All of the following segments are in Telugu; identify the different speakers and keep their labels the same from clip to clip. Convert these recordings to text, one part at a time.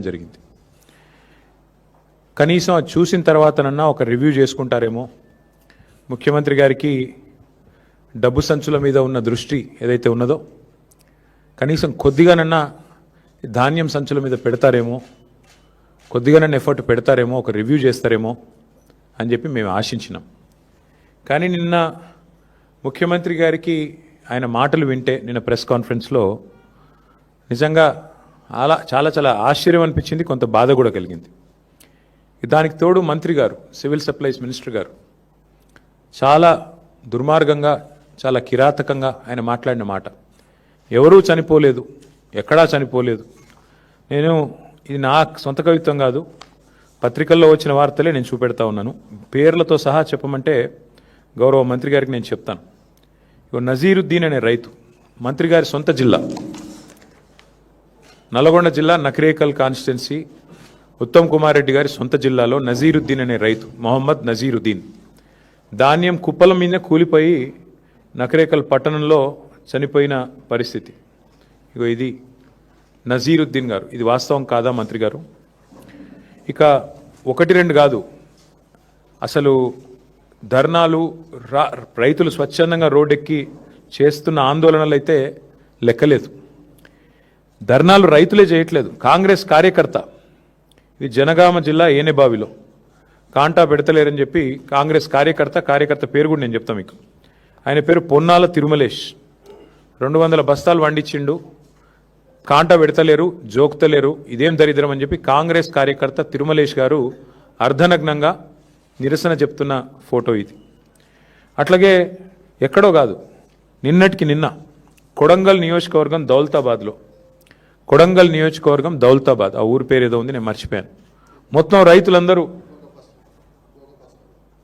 Speaker 1: జరిగింది. కనీసం అది చూసిన తర్వాతనన్నా ఒక రివ్యూ చేసుకుంటారేమో. ముఖ్యమంత్రి గారికి డబ్బు సంచుల మీద ఉన్న దృష్టి ఏదైతే ఉన్నదో కనీసం కొద్దిగానన్నా ధాన్యం సంచుల మీద పెడతారేమో, కొద్దిగానన్నా ఎఫర్ట్ పెడతారేమో, ఒక రివ్యూ చేస్తారేమో అని చెప్పి మేము ఆశించినాం. కానీ నిన్న ముఖ్యమంత్రి గారికి ఆయన మాటలు వింటే నిన్న ప్రెస్ కాన్ఫరెన్స్లో నిజంగా చాలా చాలా ఆశ్చర్యం అనిపించింది, కొంత బాధ కూడా కలిగింది. దానికి తోడు మంత్రి గారు, సివిల్ సప్లైస్ మినిస్టర్ గారు చాలా దుర్మార్గంగా, చాలా కిరాతకంగా ఆయన మాట్లాడిన మాట, ఎవరూ చనిపోలేదు, ఎక్కడా చనిపోలేదు. ఇది నా సొంత కవిత్వం కాదు, పత్రికల్లో వచ్చిన వార్తలే నేను చూపెడతా ఉన్నాను. పేర్లతో సహా చెప్పమంటే గౌరవ మంత్రి గారికి నేను చెప్తాను. నజీరుద్దీన్ అనే రైతు, మంత్రి గారి సొంత జిల్లా నల్గొండ జిల్లా నకరేకల్ కాన్స్టిట్యున్సీ, ఉత్తమ్ కుమార్ రెడ్డి గారి సొంత జిల్లాలో నజీరుద్దీన్ అనే రైతు, మొహమ్మద్ నజీరుద్దీన్, ధాన్యం కుప్పల మీద కూలిపోయి నకరేకల్ పట్టణంలో చనిపోయిన పరిస్థితి. ఇది నజీరుద్దీన్ గారు. ఇది వాస్తవం కాదా మంత్రి గారు? ఇక ఒకటి రెండు కాదు, అసలు ధర్నాలు, రైతులు స్వచ్ఛందంగా రోడ్డెక్కి చేస్తున్న ఆందోళనలు అయితే లెక్కలేదు. ధర్నాలు రైతులే చేయట్లేదు, కాంగ్రెస్ కార్యకర్త, ఇది జనగామ జిల్లా ఏనేబావిలో కాంటా పెడతలేరని చెప్పి కాంగ్రెస్ కార్యకర్త పేరు కూడా నేను చెప్తాను మీకు. ఆయన పేరు పొన్నాల తిరుమలేష్. 200 బస్తాలు వండించిండు, కాంటా పెడతలేరు, జోక్తలేరు, ఇదేం దరిద్రం అని చెప్పి కాంగ్రెస్ కార్యకర్త తిరుమలేష్ గారు అర్ధనగ్నంగా నిరసన చెప్తున్న ఫోటో ఇది. అట్లాగే ఎక్కడో కాదు, నిన్నటికి నిన్న కొడంగల్ నియోజకవర్గం దౌలతాబాద్, ఆ ఊరి పేరు ఏదో ఉంది, నేను మర్చిపోయాను. మొత్తం రైతులందరూ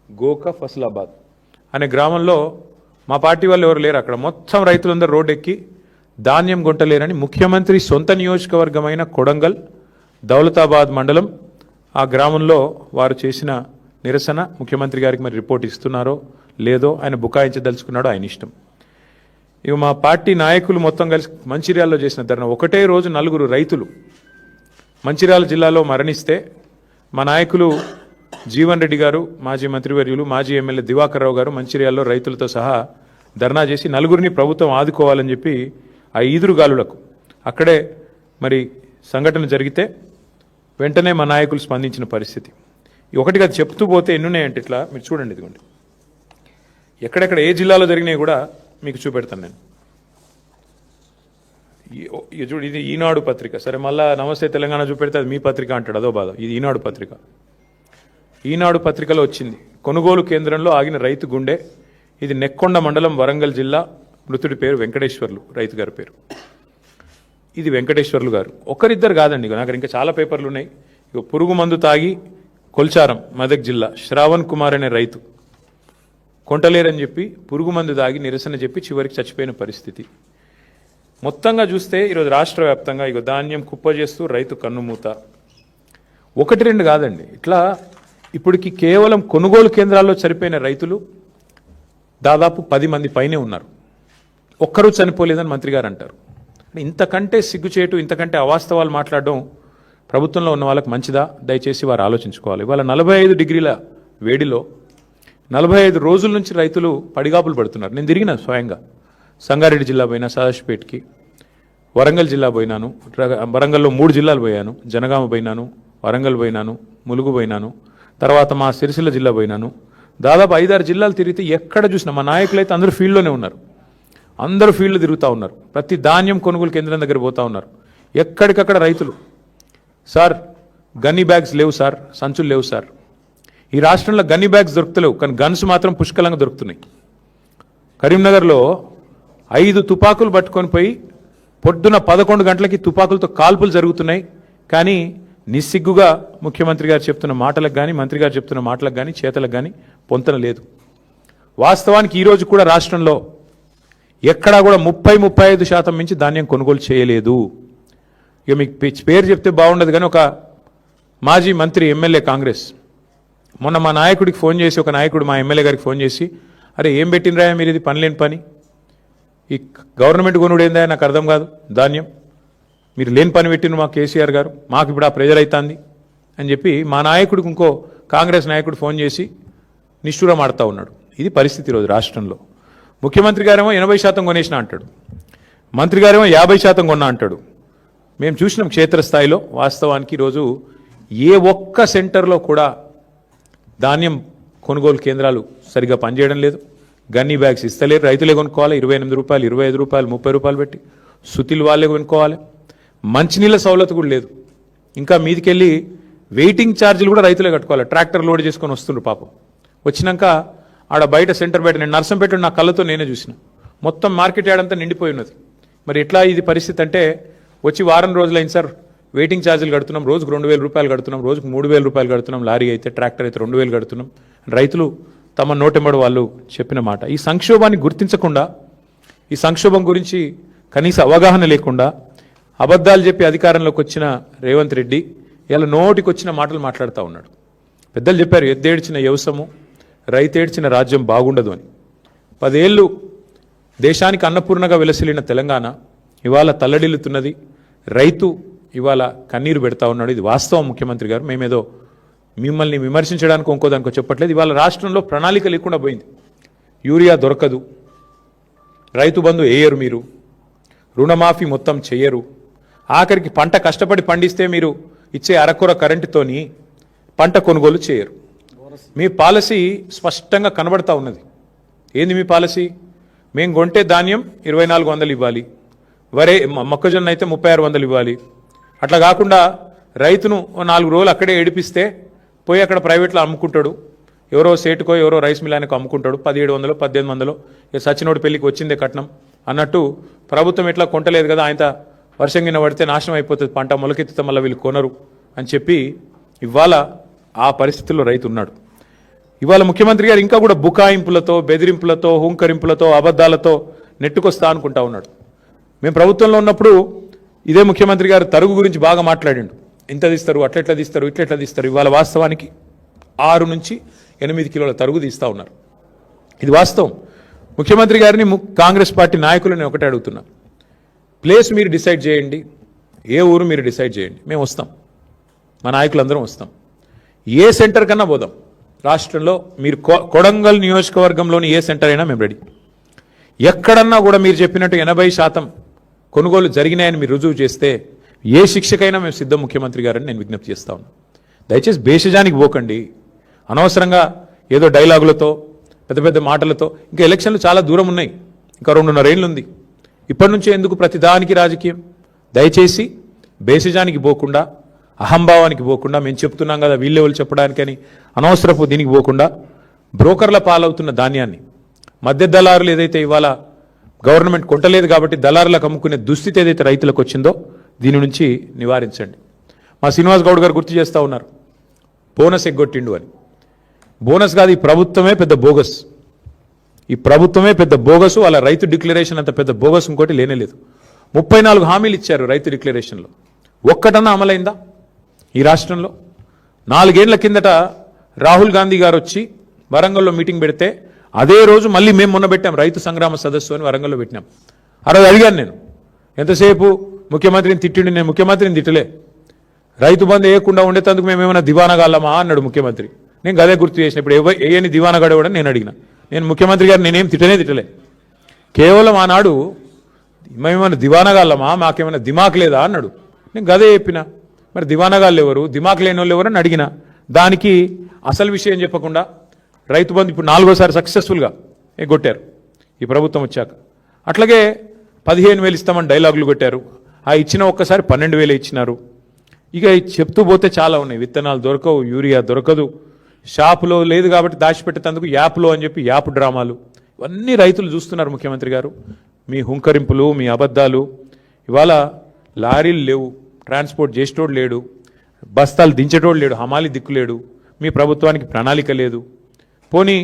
Speaker 1: గోక ఫసలాబాద్ అనే గ్రామంలో, మా పార్టీ వాళ్ళు ఎవరు లేరు అక్కడ, మొత్తం రైతులందరూ రోడ్డెక్కి ధాన్యం కొంటలేరని ముఖ్యమంత్రి సొంత నియోజకవర్గమైన కొడంగల్ దౌలతాబాద్ మండలం ఆ గ్రామంలో వారు చేసిన నిరసన ముఖ్యమంత్రి గారికి మరి రిపోర్ట్ ఇస్తున్నారో లేదో, ఆయన బుకాయించదలుచుకున్నాడో ఆయన ఇష్టం. ఇక మా పార్టీ నాయకులు మొత్తం కలిసి మంచిర్యాలలో చేసిన ధర్నా, ఒకటే రోజు 4 రైతులు మంచిర్యాల జిల్లాలో మరణిస్తే మా నాయకులు జీవన్ రెడ్డి గారు, మాజీ మంత్రివర్యులు, మాజీ ఎమ్మెల్యే దివాకర్ రావు గారు మంచిర్యాలలో రైతులతో సహా ధర్నా చేసి 4 ప్రభుత్వం ఆదుకోవాలని చెప్పి ఆ ఈదురుగాలులకు అక్కడే మరి సంఘటన జరిగితే వెంటనే మా నాయకులు స్పందించిన పరిస్థితి. ఒకటిగా చెప్తూ పోతే ఎన్నున్నాయంటే ఇట్లా మీరు చూడండి, ఇదిగోండి ఎక్కడెక్కడ ఏ జిల్లాలో జరిగినాయి కూడా మీకు చూపెడతాను నేను. చూడు, ఇది ఈనాడు పత్రిక. సరే, మళ్ళా నమస్తే తెలంగాణ చూపెడితే అది మీ పత్రిక అంటాడు, అదో బాధ. ఇది ఈనాడు పత్రిక. ఈనాడు పత్రికలో వచ్చింది, కొనుగోలు కేంద్రంలో ఆగిన రైతు గుండె. ఇది నెక్కొండ మండలం, వరంగల్ జిల్లా. మృతుడి పేరు వెంకటేశ్వర్లు, రైతు గారి పేరు. ఇది వెంకటేశ్వర్లు గారు. ఒకరిద్దరు కాదండి, నాకు ఇంకా చాలా పేపర్లు ఉన్నాయి. పురుగు మందు తాగి కొల్చారం, మెదక్ జిల్లా, శ్రావణ్ కుమార్ అనే రైతు, కొంటలేరని చెప్పి పురుగు మందు తాగి నిరసన చెప్పి చివరికి చచ్చిపోయిన పరిస్థితి. మొత్తంగా చూస్తే ఈరోజు రాష్ట్ర వ్యాప్తంగా ధాన్యం కుప్ప చేస్తూ రైతు కన్నుమూత. 1-2 కాదండి, ఇట్లా ఇప్పటికి కేవలం కొనుగోలు కేంద్రాల్లో చనిపోయిన రైతులు దాదాపు 10 మంది పైనే ఉన్నారు. ఒక్కరూ చనిపోలేదని మంత్రి గారు అంటారు. ఇంతకంటే సిగ్గుచేటు, ఇంతకంటే అవాస్తవాలు మాట్లాడడం ప్రభుత్వంలో ఉన్న వాళ్ళకి మంచిదా? దయచేసి వారు ఆలోచించుకోవాలి. ఇవాళ 45 డిగ్రీల వేడిలో 45 రోజుల నుంచి రైతులు పడిగాపులు పడుతున్నారు. నేను తిరిగిన స్వయంగా సంగారెడ్డి జిల్లా పోయినా, సదాశివపేటకి, వరంగల్ జిల్లా పోయినాను, వరంగల్లో 3 జిల్లాలు పోయాను, జనగామ పోయినాను, వరంగల్ పోయినాను, ములుగు పోయినాను, తర్వాత మా సిరిసిల్ల జిల్లా పోయినాను. దాదాపు 5-6 జిల్లాలు తిరిగితే ఎక్కడ చూసినా మా నాయకులు అయితే అందరూ ఫీల్డ్లోనే ఉన్నారు, అందరూ ఫీల్డ్ తిరుగుతూ ఉన్నారు, ప్రతి ధాన్యం కొనుగోలు కేంద్రం దగ్గర పోతూ ఉన్నారు. ఎక్కడికక్కడ రైతులు, సార్ గన్నీ బ్యాగ్స్ లేవు సార్, సంచులు లేవు సార్. ఈ రాష్ట్రంలో గన్నీ బ్యాగ్స్ దొరుకుతలేవు, కానీ గన్స్ మాత్రం పుష్కలంగా దొరుకుతున్నాయి. కరీంనగర్లో 5 తుపాకులు పట్టుకొని పోయి పొద్దున 11 గంటలకి తుపాకులతో కాల్పులు జరుగుతున్నాయి. కానీ నిస్సిగ్గుగా ముఖ్యమంత్రి గారు చెప్తున్న మాటలకు కానీ, మంత్రి గారు చెప్తున్న మాటలకు కానీ, చేతలకు కానీ పొంతన లేదు. వాస్తవానికి ఈరోజు కూడా రాష్ట్రంలో ఎక్కడా కూడా 30-35% మించి ధాన్యం కొనుగోలు చేయలేదు. ఇక మీకు పేరు చెప్తే బాగుండదు, కానీ ఒక మాజీ మంత్రి, ఎమ్మెల్యే, కాంగ్రెస్, మొన్న మా నాయకుడికి ఫోన్ చేసి, ఒక నాయకుడు మా ఎమ్మెల్యే గారికి ఫోన్ చేసి, అరే ఏం పెట్టినరా మీరు, ఇది పనిలేని పని, ఈ గవర్నమెంట్ కొనుడు ఏందా నాకు అర్థం కాదు, ధాన్యం మీరు లేని పని పెట్టిన మా కేసీఆర్ గారు, మాకు ఇప్పుడు ఆ ప్రెజర్ అవుతుంది అని చెప్పి మా నాయకుడికి ఇంకో కాంగ్రెస్ నాయకుడు ఫోన్ చేసి నిష్ఠూరం ఆడుతూ ఉన్నాడు. ఇది పరిస్థితి ఈరోజు రాష్ట్రంలో. ముఖ్యమంత్రి గారేమో 80% కొనేసిన అంటాడు, మంత్రి గారేమో 50% కొన్నా అంటాడు. మేము చూసినాం క్షేత్రస్థాయిలో. వాస్తవానికి ఈరోజు ఏ ఒక్క సెంటర్లో కూడా ధాన్యం కొనుగోలు కేంద్రాలు సరిగా పనిచేయడం లేదు. గన్నీ బ్యాగ్స్ ఇస్తలేరు, రైతులే కొనుక్కోవాలి. 28 రూపాయలు, 25 రూపాయలు, 30 రూపాయలు పెట్టి సుతిలు వాళ్ళే కొనుక్కోవాలి. మంచినీళ్ళ సౌలత్ కూడా లేదు. ఇంకా మీదికెళ్ళి వెయిటింగ్ ఛార్జీలు కూడా రైతులే కట్టుకోవాలి. ట్రాక్టర్ లోడ్ చేసుకొని వస్తుండ్రు పాపం. వచ్చినాక ఆడ బయట సెంటర్ బయట నేను నర్సంపేట నా కళ్ళతో నేనే చూసిన, మొత్తం మార్కెట్ యార్డ్ అంతా నిండిపోయి ఉన్నది. మరి ఎట్లా ఇది పరిస్థితి అంటే, వచ్చి వారం రోజులైంది సార్, వెయిటింగ్ ఛార్జీలు కడుతున్నాం, రోజుకు 2000 రూపాయలు కడుతున్నాం, రోజుకు 3000 రూపాయలు కడుతున్నాం, లారీ అయితే ట్రాక్టర్ అయితే 2000 కడుతున్నాం. రైతులు తమ నోటెమ్మడి వాళ్ళు చెప్పిన మాట. ఈ సంక్షోభాన్ని గుర్తించకుండా, ఈ సంక్షోభం గురించి కనీస అవగాహన లేకుండా అబద్ధాలు చెప్పి అధికారంలోకి వచ్చిన రేవంత్ రెడ్డి ఇలా నోటికి వచ్చిన మాటలు మాట్లాడుతూ ఉన్నాడు. పెద్దలు చెప్పారు, ఎద్దేడ్చిన వ్యవసము రైతేడ్చిన రాజ్యం బాగుండదు అని. 10 ఏళ్ళు దేశానికి అన్నపూర్ణగా వెలసిల్లిన తెలంగాణ ఇవాళ తల్లడిల్లుతున్నది. రైతు ఇవాళ కన్నీరు పెడతా ఉన్నాడు. ఇది వాస్తవం ముఖ్యమంత్రి గారు. మేమేదో మిమ్మల్ని విమర్శించడానికి ఇంకోదానికో చెప్పట్లేదు. ఇవాళ రాష్ట్రంలో ప్రణాళిక లేకుండా పోయింది. యూరియా దొరకదు, రైతు బంధు వేయరు, మీరు రుణమాఫీ మొత్తం చెయ్యరు, ఆఖరికి పంట కష్టపడి పండిస్తే మీరు ఇచ్చే అరకొర కరెంటుతోని పంట కొనుగోలు చేయరు. మీ పాలసీ స్పష్టంగా కనబడతా ఉన్నది. ఏంది మీ పాలసీ? మేము కొంటే ధాన్యం 2400 ఇవ్వాలి, వరే మొక్కజొన్న అయితే 3600 ఇవ్వాలి. అట్లా కాకుండా రైతును 4 రోజులు అక్కడే ఏడిపిస్తే పోయి అక్కడ ప్రైవేట్లో అమ్ముకుంటాడు. ఎవరో సేటుకో ఎవరో రైస్ మిల్లానికో అమ్ముకుంటాడు. 1700 1800 సచినోడి పెళ్లికి వచ్చిందే కట్నం అన్నట్టు. ప్రభుత్వం ఎట్లా కొంటలేదు కదా, ఆయన వర్షం కింద పడితే నాశనం అయిపోతుంది పంట, మొలకెత్తితే మళ్ళీ వీళ్ళు కొనరు అని చెప్పి ఇవాళ ఆ పరిస్థితుల్లో రైతు ఉన్నాడు. ఇవాళ ముఖ్యమంత్రి గారు ఇంకా కూడా బుకాయింపులతో, బెదిరింపులతో, హుంకరింపులతో, అబద్ధాలతో నెట్టుకొస్తా అనుకుంటా ఉన్నాడు. మేము ప్రభుత్వంలో ఉన్నప్పుడు ఇదే ముఖ్యమంత్రి గారు తరుగు గురించి బాగా మాట్లాడిండు. ఇంత తీస్తారు, అట్లెట్లా తీస్తారు, ఇట్లెట్లా తీస్తారు. ఇవాళ వాస్తవానికి 6 నుంచి 8 కిలోల తరుగు తీస్తూ ఉన్నారు. ఇది వాస్తవం. ముఖ్యమంత్రి గారిని కాంగ్రెస్ పార్టీ నాయకులు నేను ఒకటే అడుగుతున్నా, ప్లేస్ మీరు డిసైడ్ చేయండి, ఏ ఊరు మీరు డిసైడ్ చేయండి, మేము వస్తాం, మా నాయకులందరం వస్తాం. ఏ సెంటర్ కన్నా పోదాం రాష్ట్రంలో. మీరు కొడంగల్ నియోజకవర్గంలోని ఏ సెంటర్ అయినా మేము రెడీ. ఎక్కడన్నా కూడా మీరు చెప్పినట్టు 80% కొనుగోలు జరిగినాయని మీరు రుజువు చేస్తే ఏ శిక్షకైనా మేము సిద్ధం ముఖ్యమంత్రి గారని నేను విజ్ఞప్తి చేస్తా ఉన్నాను. దయచేసి భేషజానికి పోకండి. అనవసరంగా ఏదో డైలాగులతో, పెద్ద పెద్ద మాటలతో. ఇంకా ఎలక్షన్లు చాలా దూరం ఉన్నాయి, ఇంకా 2.5 ఏళ్ళు ఉంది. ఇప్పటి నుంచే ఎందుకు ప్రతిదానికి రాజకీయం? దయచేసి భేషజానికి పోకుండా, అహంభావానికి పోకుండా, మేము చెప్తున్నాం కదా వీళ్ళెవరు చెప్పడానికని అనవసరపు దీనికి పోకుండా, బ్రోకర్ల పాలవుతున్న ధాన్యాన్ని మధ్య దళారులు ఏదైతే ఇవాళ గవర్నమెంట్ కొంటలేదు కాబట్టి దళారులకు అమ్ముకునే దుస్థితి ఏదైతే రైతులకు వచ్చిందో దీని నుంచి నివారించండి. మా శ్రీనివాస్ గౌడ్ గారు గుర్తు చేస్తూ ఉన్నారు, బోనస్ ఎగ్గొట్టిండు అని. బోనస్ కాదు, ఈ ప్రభుత్వమే పెద్ద బోగస్. ఈ ప్రభుత్వమే పెద్ద బోగసు. వాళ్ళ రైతు డిక్లరేషన్ అంత పెద్ద బోగస్ ఇంకోటి లేనేలేదు. 34 హామీలు ఇచ్చారు రైతు డిక్లరేషన్లో. ఒక్కటన్నా అమలైందా ఈ రాష్ట్రంలో? 4 ఏళ్ల కిందట రాహుల్ గాంధీ గారు వచ్చి వరంగల్లో మీటింగ్ పెడితే అదే రోజు మళ్ళీ మేము మొన్న పెట్టాం రైతు సంగ్రామ సదస్సు అని వరంగల్లో పెట్టినాం. ఆ రోజు అడిగాను నేను, ఎంతసేపు ముఖ్యమంత్రిని తిట్టిండి. నేను ముఖ్యమంత్రిని తిట్టలే, రైతు బంధు వేయకుండా ఉండేందుకు మేము ఏమైనా దివానగాళ్ళమా అన్నాడు ముఖ్యమంత్రి. నేను గదే గుర్తు చేసిన. ఇప్పుడు ఏని దివానగాడేవాడని నేను అడిగిన. నేను ముఖ్యమంత్రి గారు నేనేం తిట్టలే. కేవలం ఆనాడు మేమేమైనా దివానగాళ్ళమా, మాకేమైనా దిమాక్ లేదా అన్నాడు. నేను గదే చెప్పిన. మరి దివానగాళ్ళు ఎవరు, దిమాక్ లేని వాళ్ళు ఎవరు అని అడిగిన. దానికి అసలు విషయం చెప్పకుండా రైతు బంధు ఇప్పుడు 4వ సక్సెస్ఫుల్గా ఎగ్గొట్టారు ఈ ప్రభుత్వం వచ్చాక. అట్లాగే 15,000 ఇస్తామని డైలాగులు కొట్టారు. ఆ ఇచ్చిన ఒక్కసారి 12,000 ఇచ్చినారు. ఇక చెప్తూ పోతే చాలా ఉన్నాయి. విత్తనాలు దొరకవు, యూరియా దొరకదు, షాపులో లేదు కాబట్టి దాచిపెట్టేందుకు యాప్లో అని చెప్పి యాప్ డ్రామాలు. ఇవన్నీ రైతులు చూస్తున్నారు ముఖ్యమంత్రి గారు. మీ హుంకరింపులు, మీ అబద్ధాలు. ఇవాళ లారీలు లేవు, ట్రాన్స్పోర్ట్ చేసేటోడు లేడు, బస్తాలు దించేటోడు లేడు, హమాలి దిక్కులేడు. మీ ప్రభుత్వానికి ప్రణాళిక లేదు. పోనీ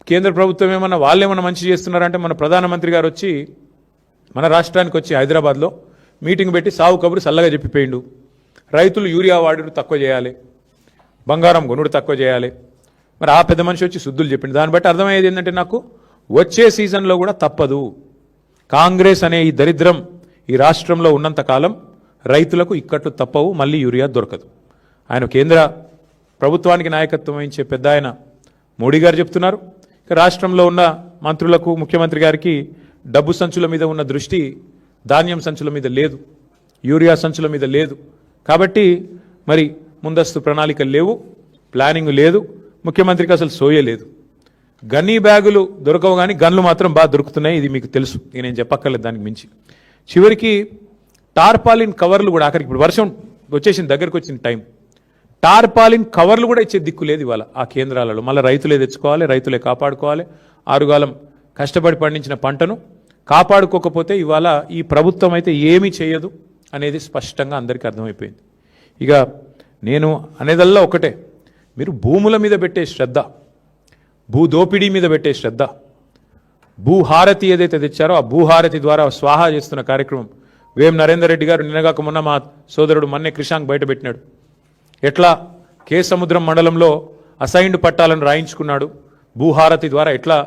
Speaker 1: కేంద్ర ప్రభుత్వం ఏమన్నా వాళ్ళేమన్నా మంచి చేస్తున్నారంటే మన ప్రధానమంత్రి గారు వచ్చి మన రాష్ట్రానికి వచ్చి హైదరాబాద్లో మీటింగ్ పెట్టి సావు కబురు సల్లగా చెప్పిపోయిండు. రైతులు యూరియా వాడుడు తక్కువ చేయాలి, బంగారం కొనుడు తక్కువ చేయాలి. మరి ఆ పెద్ద మనిషి వచ్చి శుద్ధులు చెప్పిండు. దాన్ని బట్టి అర్థమయ్యేది ఏంటంటే నాకు వచ్చే సీజన్లో కూడా తప్పదు. కాంగ్రెస్ అనే ఈ దరిద్రం ఈ రాష్ట్రంలో ఉన్నంతకాలం రైతులకు ఇక్కట్లు తప్పవు, మళ్ళీ యూరియా దొరకదు. ఆయన కేంద్ర ప్రభుత్వానికి నాయకత్వం వహించే పెద్ద ఆయన మోడీ గారు చెప్తున్నారు. ఇక రాష్ట్రంలో ఉన్న మంత్రులకు, ముఖ్యమంత్రి గారికి డబ్బు సంచుల మీద ఉన్న దృష్టి ధాన్యం సంచుల మీద లేదు, యూరియా సంచుల మీద లేదు. కాబట్టి మరి ముందస్తు ప్రణాళికలు లేవు, ప్లానింగ్ లేదు, ముఖ్యమంత్రికి అసలు సోయే లేదు. గన్నీ బ్యాగులు దొరకవు కానీ గన్లు మాత్రం బాగా దొరుకుతున్నాయి, ఇది మీకు తెలుసు, నేను చెప్పక్కర్లేదు దానికి మించి. చివరికి టార్పాలిన్ కవర్లు కూడా ఆఖరికి ఇప్పుడు వర్షం వచ్చేసింది, దగ్గరకు వచ్చిన టైం, టార్పాలిన్ కవర్లు కూడా ఇచ్చే దిక్కు లేదు ఇవాళ ఆ కేంద్రాలలో. మళ్ళీ రైతులే తెచ్చుకోవాలి, రైతులే కాపాడుకోవాలి. ఆరుగాలం కష్టపడి పండించిన పంటను కాపాడుకోకపోతే ఇవాళ ఈ ప్రభుత్వం అయితే ఏమీ చేయదు అనేది స్పష్టంగా అందరికీ అర్థమైపోయింది. ఇక నేను అనేదల్లా ఒకటే, మీరు భూముల మీద పెట్టే శ్రద్ధ, భూదోపిడీ మీద పెట్టే శ్రద్ధ, భూహారతి ఏదైతే తెచ్చారో ఆ భూహారతి ద్వారా స్వాహా చేస్తున్న కార్యక్రమం వేం నరేందర్ రెడ్డి గారు నిన్నగాక మొన్న మా సోదరుడు మన్నే క్రిషాంక్ బయటపెట్టినాడు. ఎట్లా కే సముద్రం మండలంలో అసైన్డ్ పట్టాలను రాయించుకున్నాడు, భూహారతి ద్వారా ఎట్లా